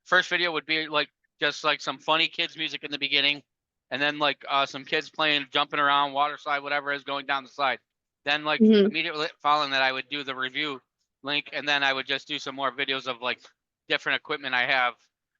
first video would be like just like some funny kids music in the beginning, and then like some kids playing, jumping around, water slide, whatever is going down the slide. Then like Mhm. immediately following that, I would do the review link, and then I would just do some more videos of like different equipment I have,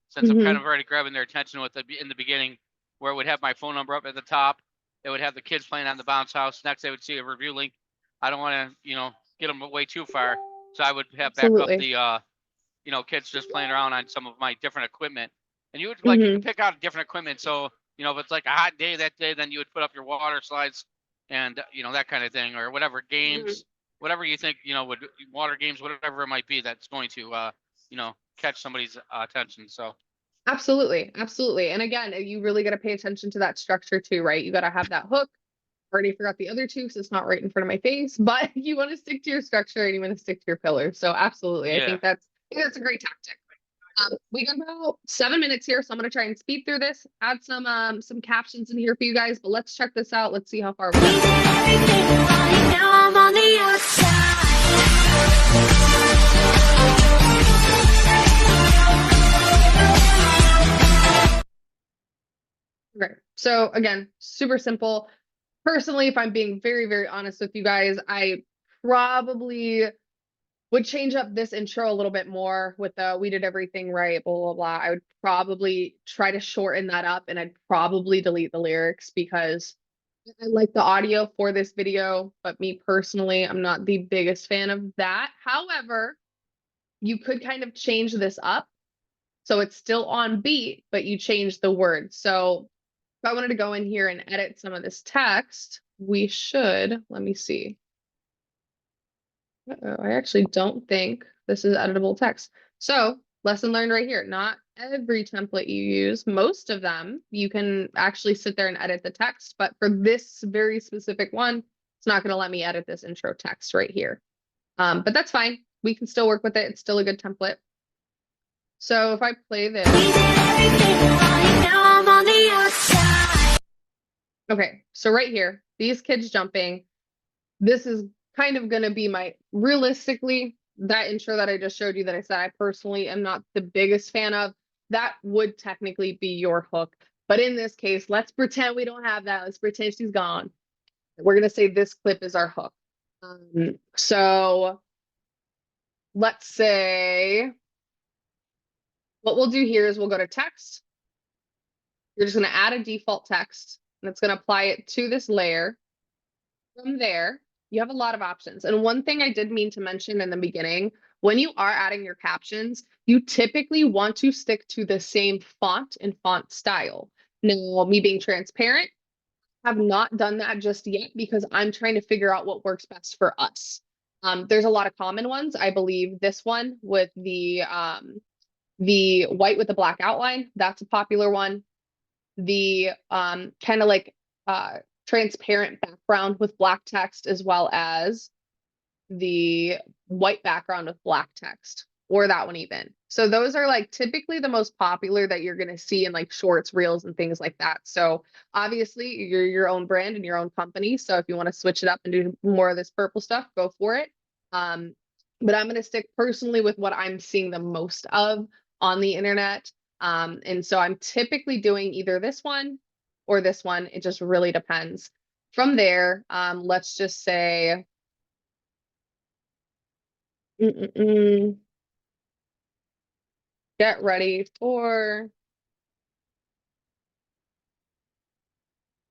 since I'm kind Mhm. of already grabbing their attention with the in the beginning, where it would have my phone number up at the top. It would have the kids playing on the bounce house. Next, they would see a review link. I don't want to, get them way too far, so I would have back up Absolutely. the kids just playing around on some of my different equipment. And you would you Mhm. could pick out different equipment. So, if it's like a hot day that day, then you would put up your water slides and that kind of thing, or whatever games, whatever you think, would water games, whatever it might be that's going to catch somebody's attention. So Absolutely. Absolutely. And again, you really got to pay attention to that structure too, right? You got to have that hook. Already forgot the other two because it's not right in front of my face, but you want to stick to your structure and you want to stick to your pillars. So absolutely. yeah. I think that's a great tactic. We got about 7 minutes here, so I'm gonna try and speed through this, add some captions in here for you guys, but let's check this out. Let's see how far we We go. did everything right, now I'm on the outside. Okay. So again, super simple. Personally, if I'm being very, very honest with you guys, I probably would change up this intro a little bit more with the we did everything right, blah, blah, blah. I would probably try to shorten that up and I'd probably delete the lyrics because I like the audio for this video, but me personally, I'm not the biggest fan of that. However, you could kind of change this up so it's still on beat, but you change the words. So if I wanted to go in here and edit some of this text, we should, let me see. I actually don't think this is editable text. So lesson learned right here. Not every template you use, most of them, you can actually sit there and edit the text. But for this very specific one, it's not going to let me edit this intro text right here. But that's fine. We can still work with it. It's still a good template. So if I play this. We did everything right, now I'm on the outside. Okay, so right here, these kids jumping, this is kind of going to be my, realistically, that intro that I just showed you that I said I personally am not the biggest fan of, that would technically be your hook. But in this case, let's pretend we don't have that. Let's pretend she's gone. We're going to say this clip is our hook. So let's say what we'll do here is we'll go to text. You're just going to add a default text and it's going to apply it to this layer. From there, you have a lot of options. And one thing I did mean to mention in the beginning, when you are adding your captions, you typically want to stick to the same font and font style. Now, me being transparent, I have not done that just yet because I'm trying to figure out what works best for us. There's a lot of common ones. I believe this one with the white with the black outline, that's a popular one. The kind of like transparent background with black text, as well as the white background with black text, or that one even. So those are like typically the most popular that you're going to see in like shorts, reels, and things like that. So obviously you're your own brand and your own company. So if you want to switch it up and do more of this purple stuff, go for it. But I'm going to stick personally with what I'm seeing the most of on the internet. And so I'm typically doing either this one or this one. It just really depends. From there, let's just say, get ready for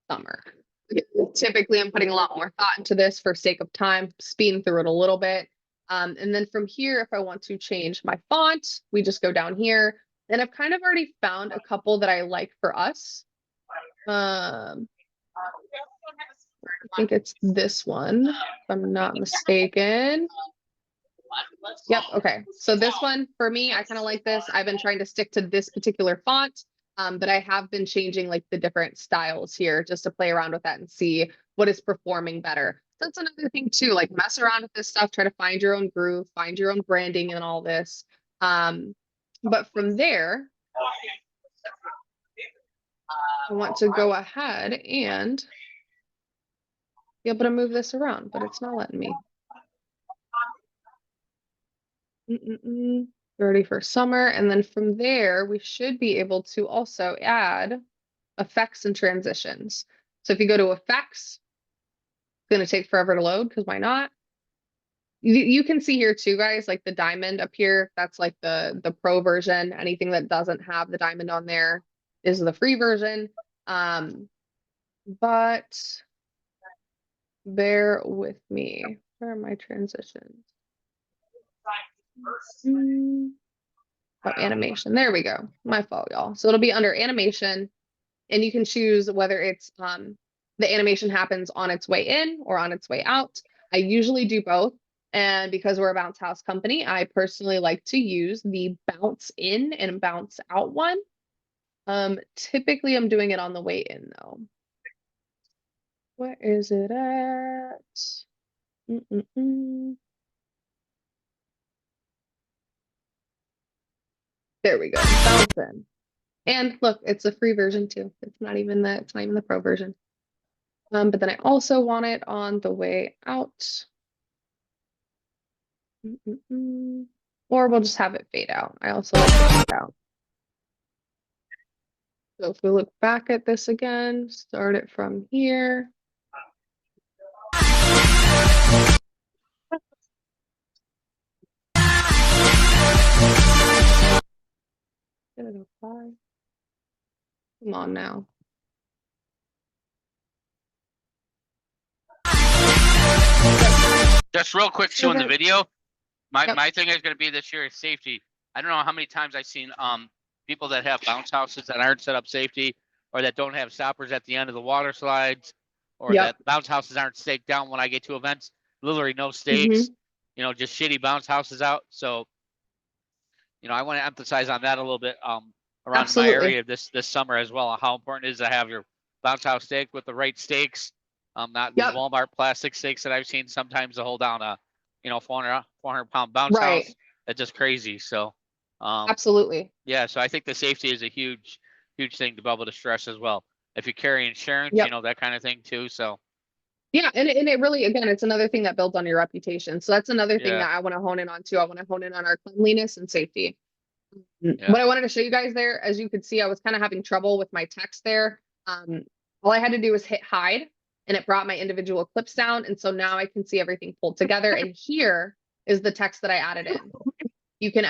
summer. Typically, I'm putting a lot more thought into this for sake of time, speeding through it a little bit. And then from here, if I want to change my font, we just go down here. And I've kind of already found a couple that I like for us. I think it's this one, if I'm not mistaken. Yep, okay. So this one, for me, I kind of like this. I've been trying to stick to this particular font. But I have been changing like the different styles here just to play around with that and see what is performing better. That's another thing too, like mess around with this stuff, try to find your own groove, find your own branding and all this. But from there, I want to go ahead and be able to move this around, but it's not letting me. Ready for summer. And then from there, we should be able to also add effects and transitions. So if you go to effects, it's going to take forever to load because why not? You can see here too, guys, like the diamond up here, that's like the pro version. Anything that doesn't have the diamond on there is the free version. But bear with me. Where are my transitions? Oh, animation. There we go. My fault, y'all. So it'll be under animation, and you can choose whether it's the animation happens on its way in or on its way out. I usually do both. And because we're a bounce house company, I personally like to use the bounce in and bounce out one. Typically I'm doing it on the way in though. Where is it at? There we go. Bounce in. And look, it's a free version too. It's not even the pro version. But then I also want it on the way out. Or we'll just have it fade out. I also like to fade out. So if we look back at this again, start it from here. Did it apply? Come on now. Just real quick too in the Okay. video, Yep. my thing is gonna be this year is safety. I don't know how many times I've seen people that have bounce houses that aren't set up safety or that don't have stoppers at the end of the water slides or Yep. that bounce houses aren't staked down when I get to events. Literally no stakes, you know, just shitty bounce houses out. So, you know, I want to emphasize on that a little bit around Absolutely. my area this summer as well. How important it is to have your bounce house staked with the right stakes. Not these Yep. Walmart plastic stakes that I've seen sometimes to hold down a, you know, 400-pound bounce Right. house. That's just crazy. So, Absolutely. yeah. So I think the safety is a huge thing to be able to stress as well. If you carry insurance, Yep. you know, that kind of thing too. So, Yeah, and it really, again, it's another thing that builds on your reputation. So that's another thing Yeah. that I want to hone in on too. I want to hone in on our cleanliness and safety. Yeah. What I wanted to show you guys there, as you could see, I was kind of having trouble with my text there. All I had to do was hit hide and it brought my individual clips down. And so now I can see everything pulled together. And here is the text that I added in. You can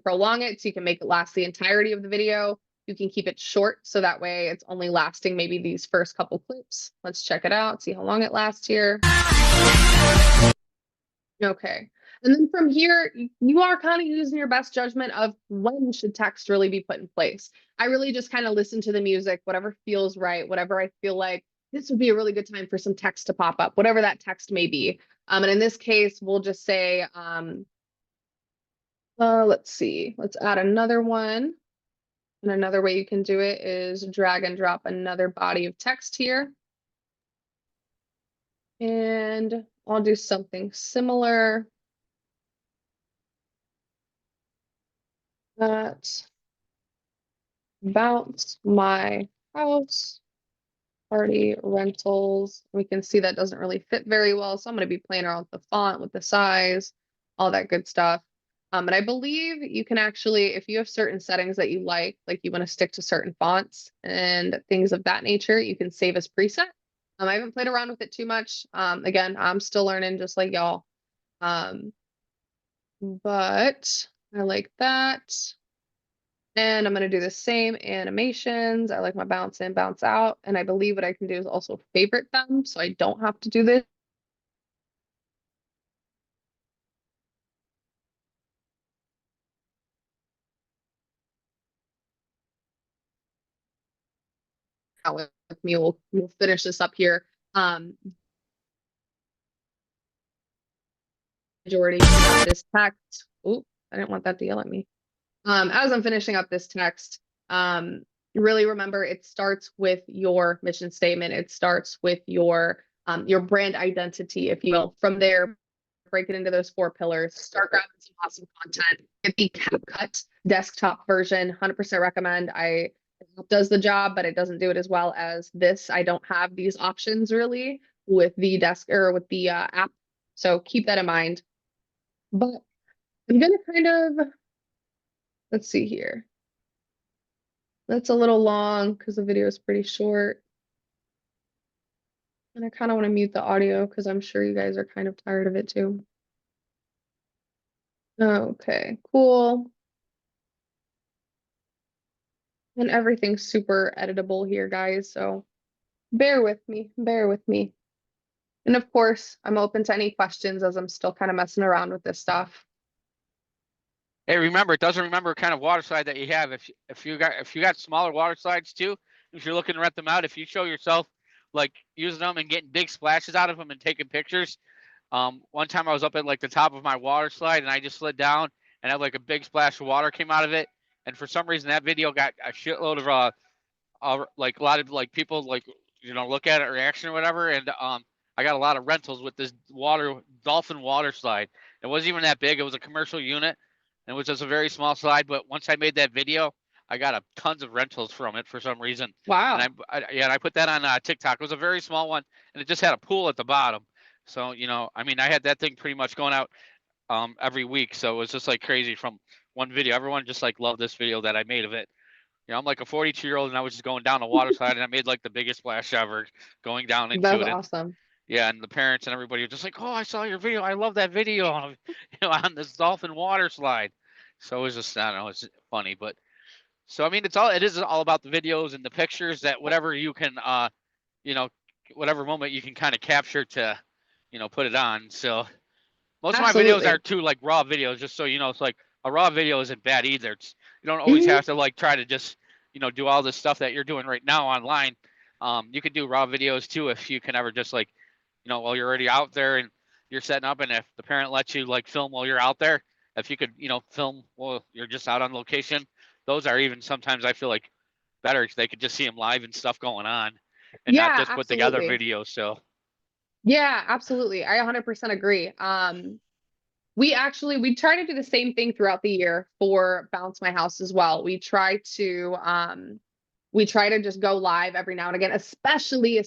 prolong it so you can make it last the entirety of the video. You can keep it short so that way it's only lasting maybe these first couple clips. Let's check it out, see how long it lasts here. Okay. And then from here, you are kind of using your best judgment of when should text really be put in place. I really just kind of listen to the music, whatever feels right, whatever I feel like this would be a really good time for some text to pop up, whatever that text may be. And in this case, we'll just say, let's see, let's add another one. And another way you can do it is drag and drop another body of text here. And I'll do something similar. That bounce my house party rentals. We can see that doesn't really fit very well. So I'm going to be playing around with the font, with the size, all that good stuff. And I believe you can actually, if you have certain settings that you like you want to stick to certain fonts and things of that nature, you can save as preset. I haven't played around with it too much. Again, I'm still learning just like y'all. But I like that. And I'm going to do the same animations. I like my bounce in, bounce out. And I believe what I can do is also favorite them. So I don't have to do this. With me, we'll finish this up here. Majority of this text. Oop, I didn't want that to yell at me. As I'm finishing up this text, Really remember, it starts with your mission statement. It starts with your brand identity, if you will. From there, break it into those 4 pillars, start grabbing some awesome content. Get the CapCut desktop version, 100% recommend. It does the job, but it doesn't do it as well as this. I don't have these options really with the app. So keep that in mind. But I'm gonna kind of, let's see here. That's a little long because the video is pretty short. And I kind of want to mute the audio because I'm sure you guys are kind of tired of it too. Okay, cool. And everything's super editable here, guys, so bear with me, bear with me. And of course, I'm open to any questions as I'm still kind of messing around with this stuff. Hey, remember, it doesn't remember what kind of water slide that you have. If you got smaller water slides too, if you're looking to rent them out, if you show yourself like using them and getting big splashes out of them and taking pictures. One time I was up at like the top of my water slide and I just slid down and had like a big splash of water came out of it. And for some reason that video got a shitload of like a lot of like people like look at it reaction or whatever. And I got a lot of rentals with this dolphin water slide. It wasn't even that big. It was a commercial unit. And it was just a very small slide. But once I made that video, I got tons of rentals from it for some reason. Wow. And I put that on TikTok. It was a very small one, and it just had a pool at the bottom. So I mean, I had that thing pretty much going out every week. So it was just like crazy from one video. Everyone just like loved this video that I made of it. I'm like a 42-year-old, and I was just going down the water slide, and I made like the biggest splash ever going down into That's it. awesome. Yeah, and the parents and everybody were just like, "Oh, I saw your video. I love that video on on this dolphin water slide." So it was just, I don't know, it's funny, but so I mean, it is all about the videos and the pictures that whatever you can, whatever moment you can kind of capture to, put it on. So most of my videos Absolutely. are too like raw videos, just so it's like a raw video isn't bad either. You don't always have to like try to just do all this stuff that you're doing right now online. You can do raw videos too if you can ever just like while you're already out there and you're setting up, and if the parent lets you like film while you're out there, if you could film while you're just out on location, those are even sometimes I feel like better because they could just see them live and stuff going on, and not Yeah, just put together absolutely. videos. So Yeah, absolutely. I 100% agree. We try to do the same thing throughout the year for Bounce My House as well. We try to just go live every now and again, especially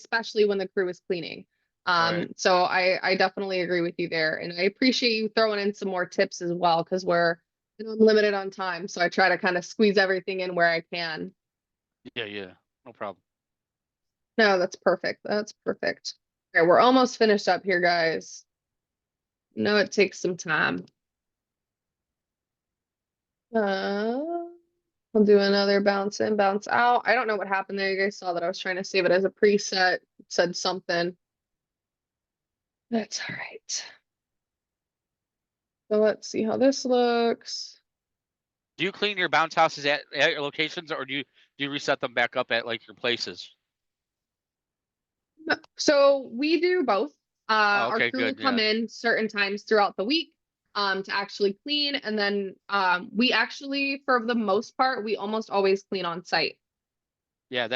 when the crew is cleaning. Right. So I definitely agree with you there. And I appreciate you throwing in some more tips as well, because we're limited on time. So I try to kind of squeeze everything in where I can. Yeah, no problem. No, that's perfect. That's perfect. Okay, we're almost finished up here, guys. No, it takes some time. We'll do another bounce in, bounce out. I don't know what happened there. You guys saw that I was trying to save it as a preset. It said something. That's all right. So let's see how this looks. Do you clean your bounce houses at your locations, or do you reset them back up at like your places? So we do both. Our Okay, crew will good. come Yeah. in certain times throughout the week to actually clean, and then we actually, for the most part, we almost always clean on site. Yeah,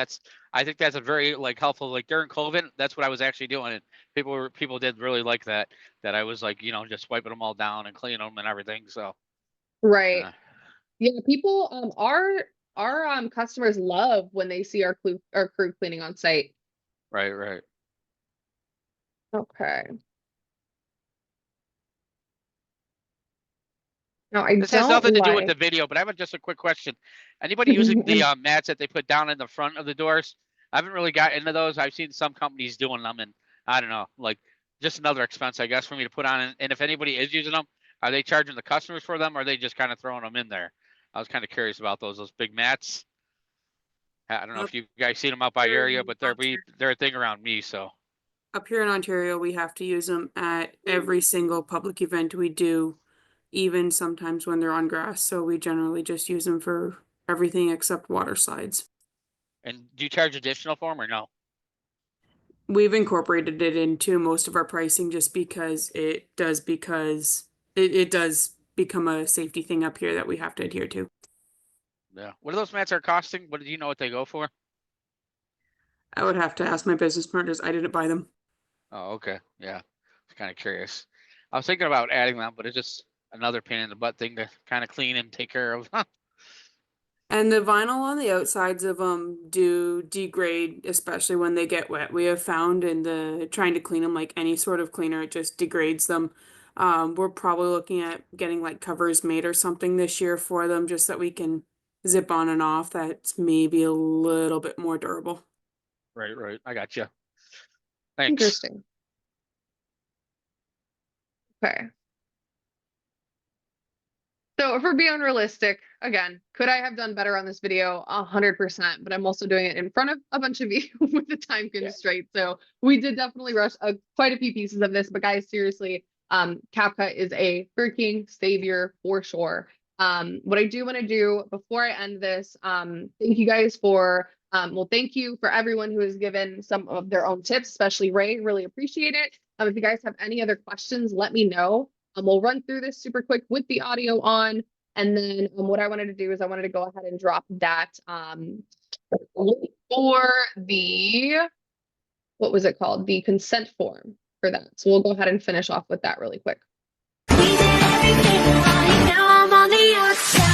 I think that's a very like helpful, like during COVID, that's what I was actually doing. And people did really like that I was like, just wiping them all down and cleaning them and everything. So Right. uh, Yeah, people our customers love when they see our crew cleaning on site. right. Okay. Now I This has don't nothing to do with like the video, but I have just a quick question. Anybody using the mats that they put down in the front of the doors? I haven't really got into those. I've seen some companies doing them, and I don't know, like just another expense, I guess, for me to put on. And if anybody is using them, are they charging the customers for them, or are they just kind of throwing them in there? I was kind of curious about those big mats. I don't know if you guys seen them out by your area, but they're a thing around me. So Up here in Ontario, we have to use them at every single public event we do, even sometimes when they're on grass. So we generally just use them for everything except water slides. and do you charge additional for them or no? We've incorporated it into most of our pricing just because it does become a safety thing up here that we have to adhere to. Yeah. What are those mats are costing? What do you know what they go for? I would have to ask my business partners. I didn't buy them. Oh, okay. Yeah. Kind of curious. I was thinking about adding them, but it's just another pain in the butt thing to kind of clean and take care of. And the vinyl on the outsides of them do degrade, especially when they get wet. We have found in the trying to clean them like any sort of cleaner, it just degrades them. We're probably looking at getting like covers made or something this year for them, just that we can zip on and off. That's maybe a little bit more durable. Right, right. I got you. Thanks. Interesting. Okay. So if we're being realistic, again, could I have done better on this video? 100%, but I'm also doing it in front of a bunch of you with the time constraint. So we did definitely rush quite a few pieces of this, but guys, seriously, CapCut is a freaking savior for sure. What I do want to do before I end this, thank you guys for, well, thank you for everyone who has given some of their own tips, especially Ray, really appreciate it. If you guys have any other questions, let me know. We'll run through this super quick with the audio on. And then what I wanted to do is I wanted to go ahead and drop that link for the, what was it called? The consent form for that. So we'll go ahead and finish off with that really quick. We did everything right, now I'm on the outside.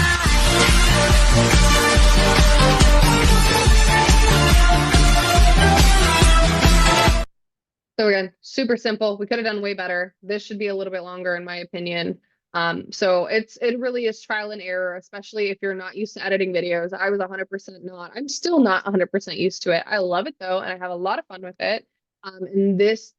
So again, super simple. We could have done way better. This should be a little bit longer in my opinion. So it really is trial and error, especially if you're not used to editing videos. I was 100% not. I'm still not 100% used to it. I love it though, and I have a lot of fun with it. And this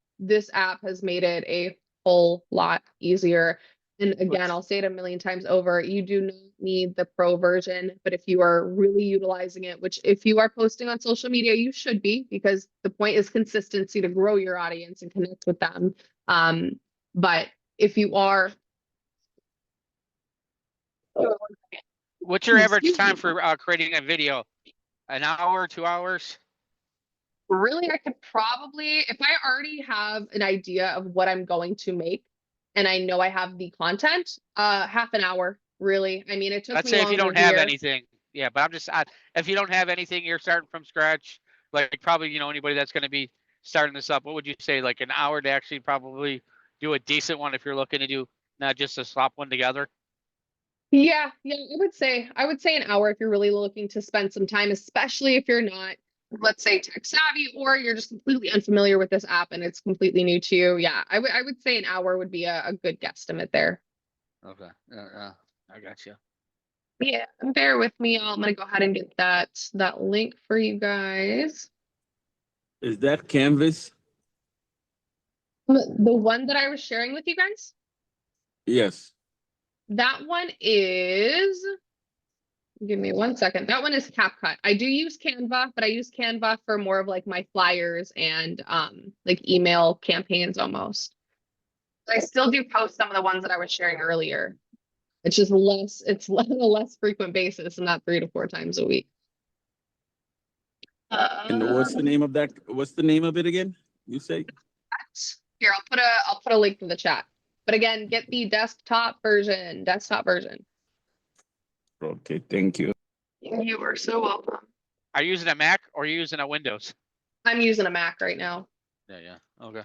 app has made it a whole lot easier. And again, I'll say it a million times over, you do not need the pro version, but if you are really utilizing it, which if you are posting on social media, you should be, because the point is consistency to grow your audience and connect with them. But if you are, What's your average excuse time me. for creating a video? An hour, 2 hours? Really, I could probably, if I already have an idea of what I'm going to make and I know I have the content, half an hour, really. I mean, it took Let's me say if you longer don't have here. anything. Yeah, but I'm just, if you don't have anything, you're starting from scratch. Like probably, you know, anybody that's going to be starting this up, what would you say? Like an hour to actually probably do a decent one if you're looking to do not just to slap one together? Yeah, I would say an hour if you're really looking to spend some time, especially if you're not, let's say, tech savvy, or you're just completely unfamiliar with this app and it's completely new to you. Yeah, I would say an hour would be a good guesstimate there. Okay. I got you. Yeah, and bear with me. I'm gonna go ahead and get that link for you guys. Is that Canvas? The one that I was sharing with you guys, Yes. that one is, give me 1 second. That one is CapCut. I do use Canva, but I use Canva for more of like my flyers and like email campaigns almost. I still do post some of the ones that I was sharing earlier. It's just it's on a less frequent basis and not 3 to 4 times a week. And what's the name of that? What's the name of it again? You say? Here, I'll put a link in the chat. But again, get the desktop version. Okay, thank you. You are so welcome. Are you using a Mac or are you using a Windows? I'm using a Mac right now. Yeah. Okay.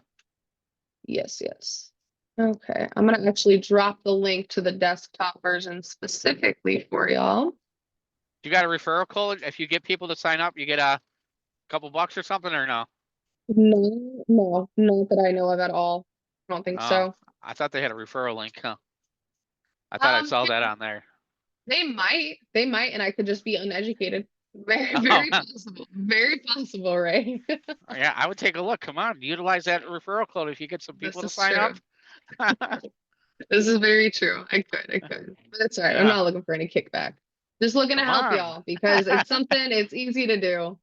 Yes. Okay, I'm gonna actually drop the link to the desktop version specifically for y'all. You got a referral code? If you get people to sign up, you get a couple bucks or something, or no? No, not that I know of at all. I don't think so. I thought they had a referral link, huh? I thought I saw that on there. They might, and I could just be uneducated. Very possible, Ray. Yeah, I would take a look. Come on, utilize that referral code if you get some people to This is sign up. This is very true. I could, but that's all right. I'm Yeah. not looking for any kickback. Just looking to Come help on. y'all because it's something, it's easy to do.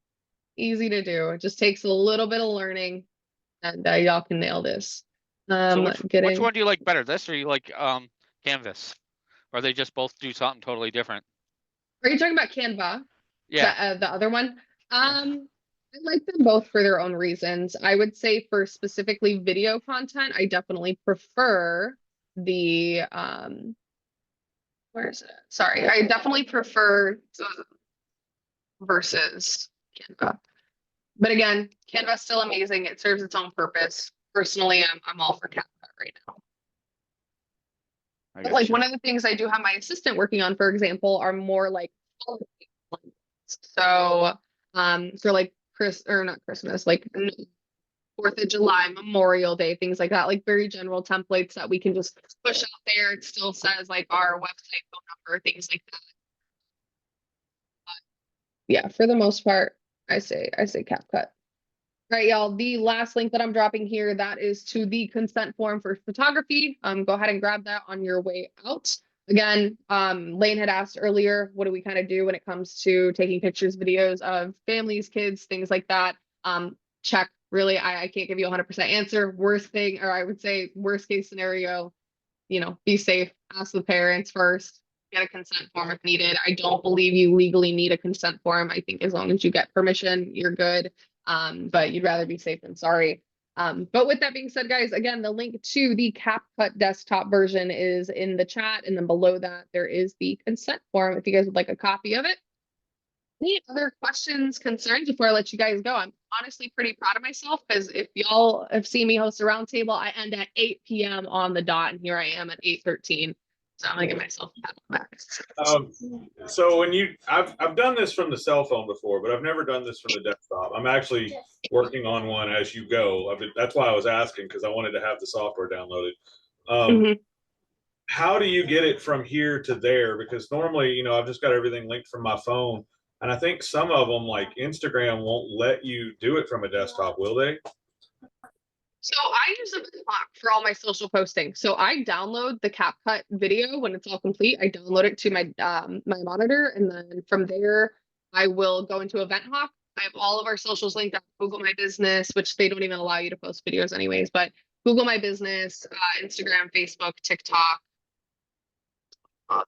It just takes a little bit of learning and y'all can nail this. So which one do you like better, this or you like Canvas? Or they just both do something totally different? Are you talking about Canva? Yeah. The other one? I like them both for their own reasons. I would say for specifically video content, I definitely prefer the Where is it? Sorry, I definitely prefer versus Canva. But again, Canva's still amazing. It serves its own purpose. Personally, I'm all for CapCut right now. But like one of the things I do have my assistant working on, for example, are more like so for like not Christmas, like 4th of July, Memorial Day, things like that, like very general templates that we can just push out there. It still says like our website, phone number, things like that. But yeah, for the most part, I say CapCut. All right, y'all, the last link that I'm dropping here, that is to the consent form for photography. Go ahead and grab that on your way out. Again, Lane had asked earlier, what do we kind of do when it comes to taking pictures, videos of families, kids, things like that? Check, really, I can't give you a 100% answer. Worst thing, or I would say worst case scenario, be safe, ask the parents first, get a consent form if needed. I don't believe you legally need a consent form. I think as long as you get permission, you're good. But you'd rather be safe than sorry. But with that being said, guys, again, the link to the CapCut desktop version is in the chat. And then below that, there is the consent form if you guys would like a copy of it. Any other questions, concerns before I let you guys go? I'm honestly pretty proud of myself because if y'all have seen me host a roundtable, I end at 8 p.m. on the dot, and here I am at 8:13. So I'm gonna give myself a pat on the back. So when I've done this from the cell phone before, but I've never done this from the desktop. I'm actually working on one as you go. That's why I was asking, because I wanted to have the software downloaded. How do you get it from here to there? Because normally, I've just got everything linked from my phone. And I think some of them, like Instagram, won't let you do it from a desktop, will they? So I use a clock for all my social posting. So I download the CapCut video when it's all complete. I download it to my my monitor, and then from there I will go into EventHawk. I have all of our socials linked up. Google My Business, which they don't even allow you to post videos anyways, but Google My Business, Instagram, Facebook, TikTok,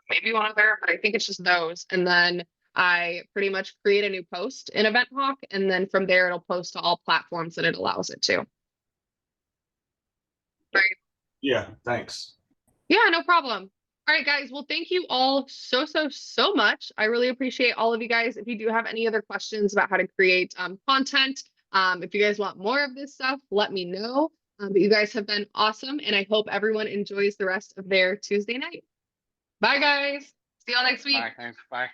maybe one other, but I think it's just those. And then I pretty much create a new post in EventHawk, and then from there it'll post to all platforms that it allows it to. Right. Yeah, thanks. Yeah, no problem. All right, guys. Well, thank you all so much. I really appreciate all of you guys. If you do have any other questions about how to create content, if you guys want more of this stuff, let me know. But you guys have been awesome, and I hope everyone enjoys the rest of their Tuesday night. Bye, guys. See y'all next week. Bye. Thanks. Bye.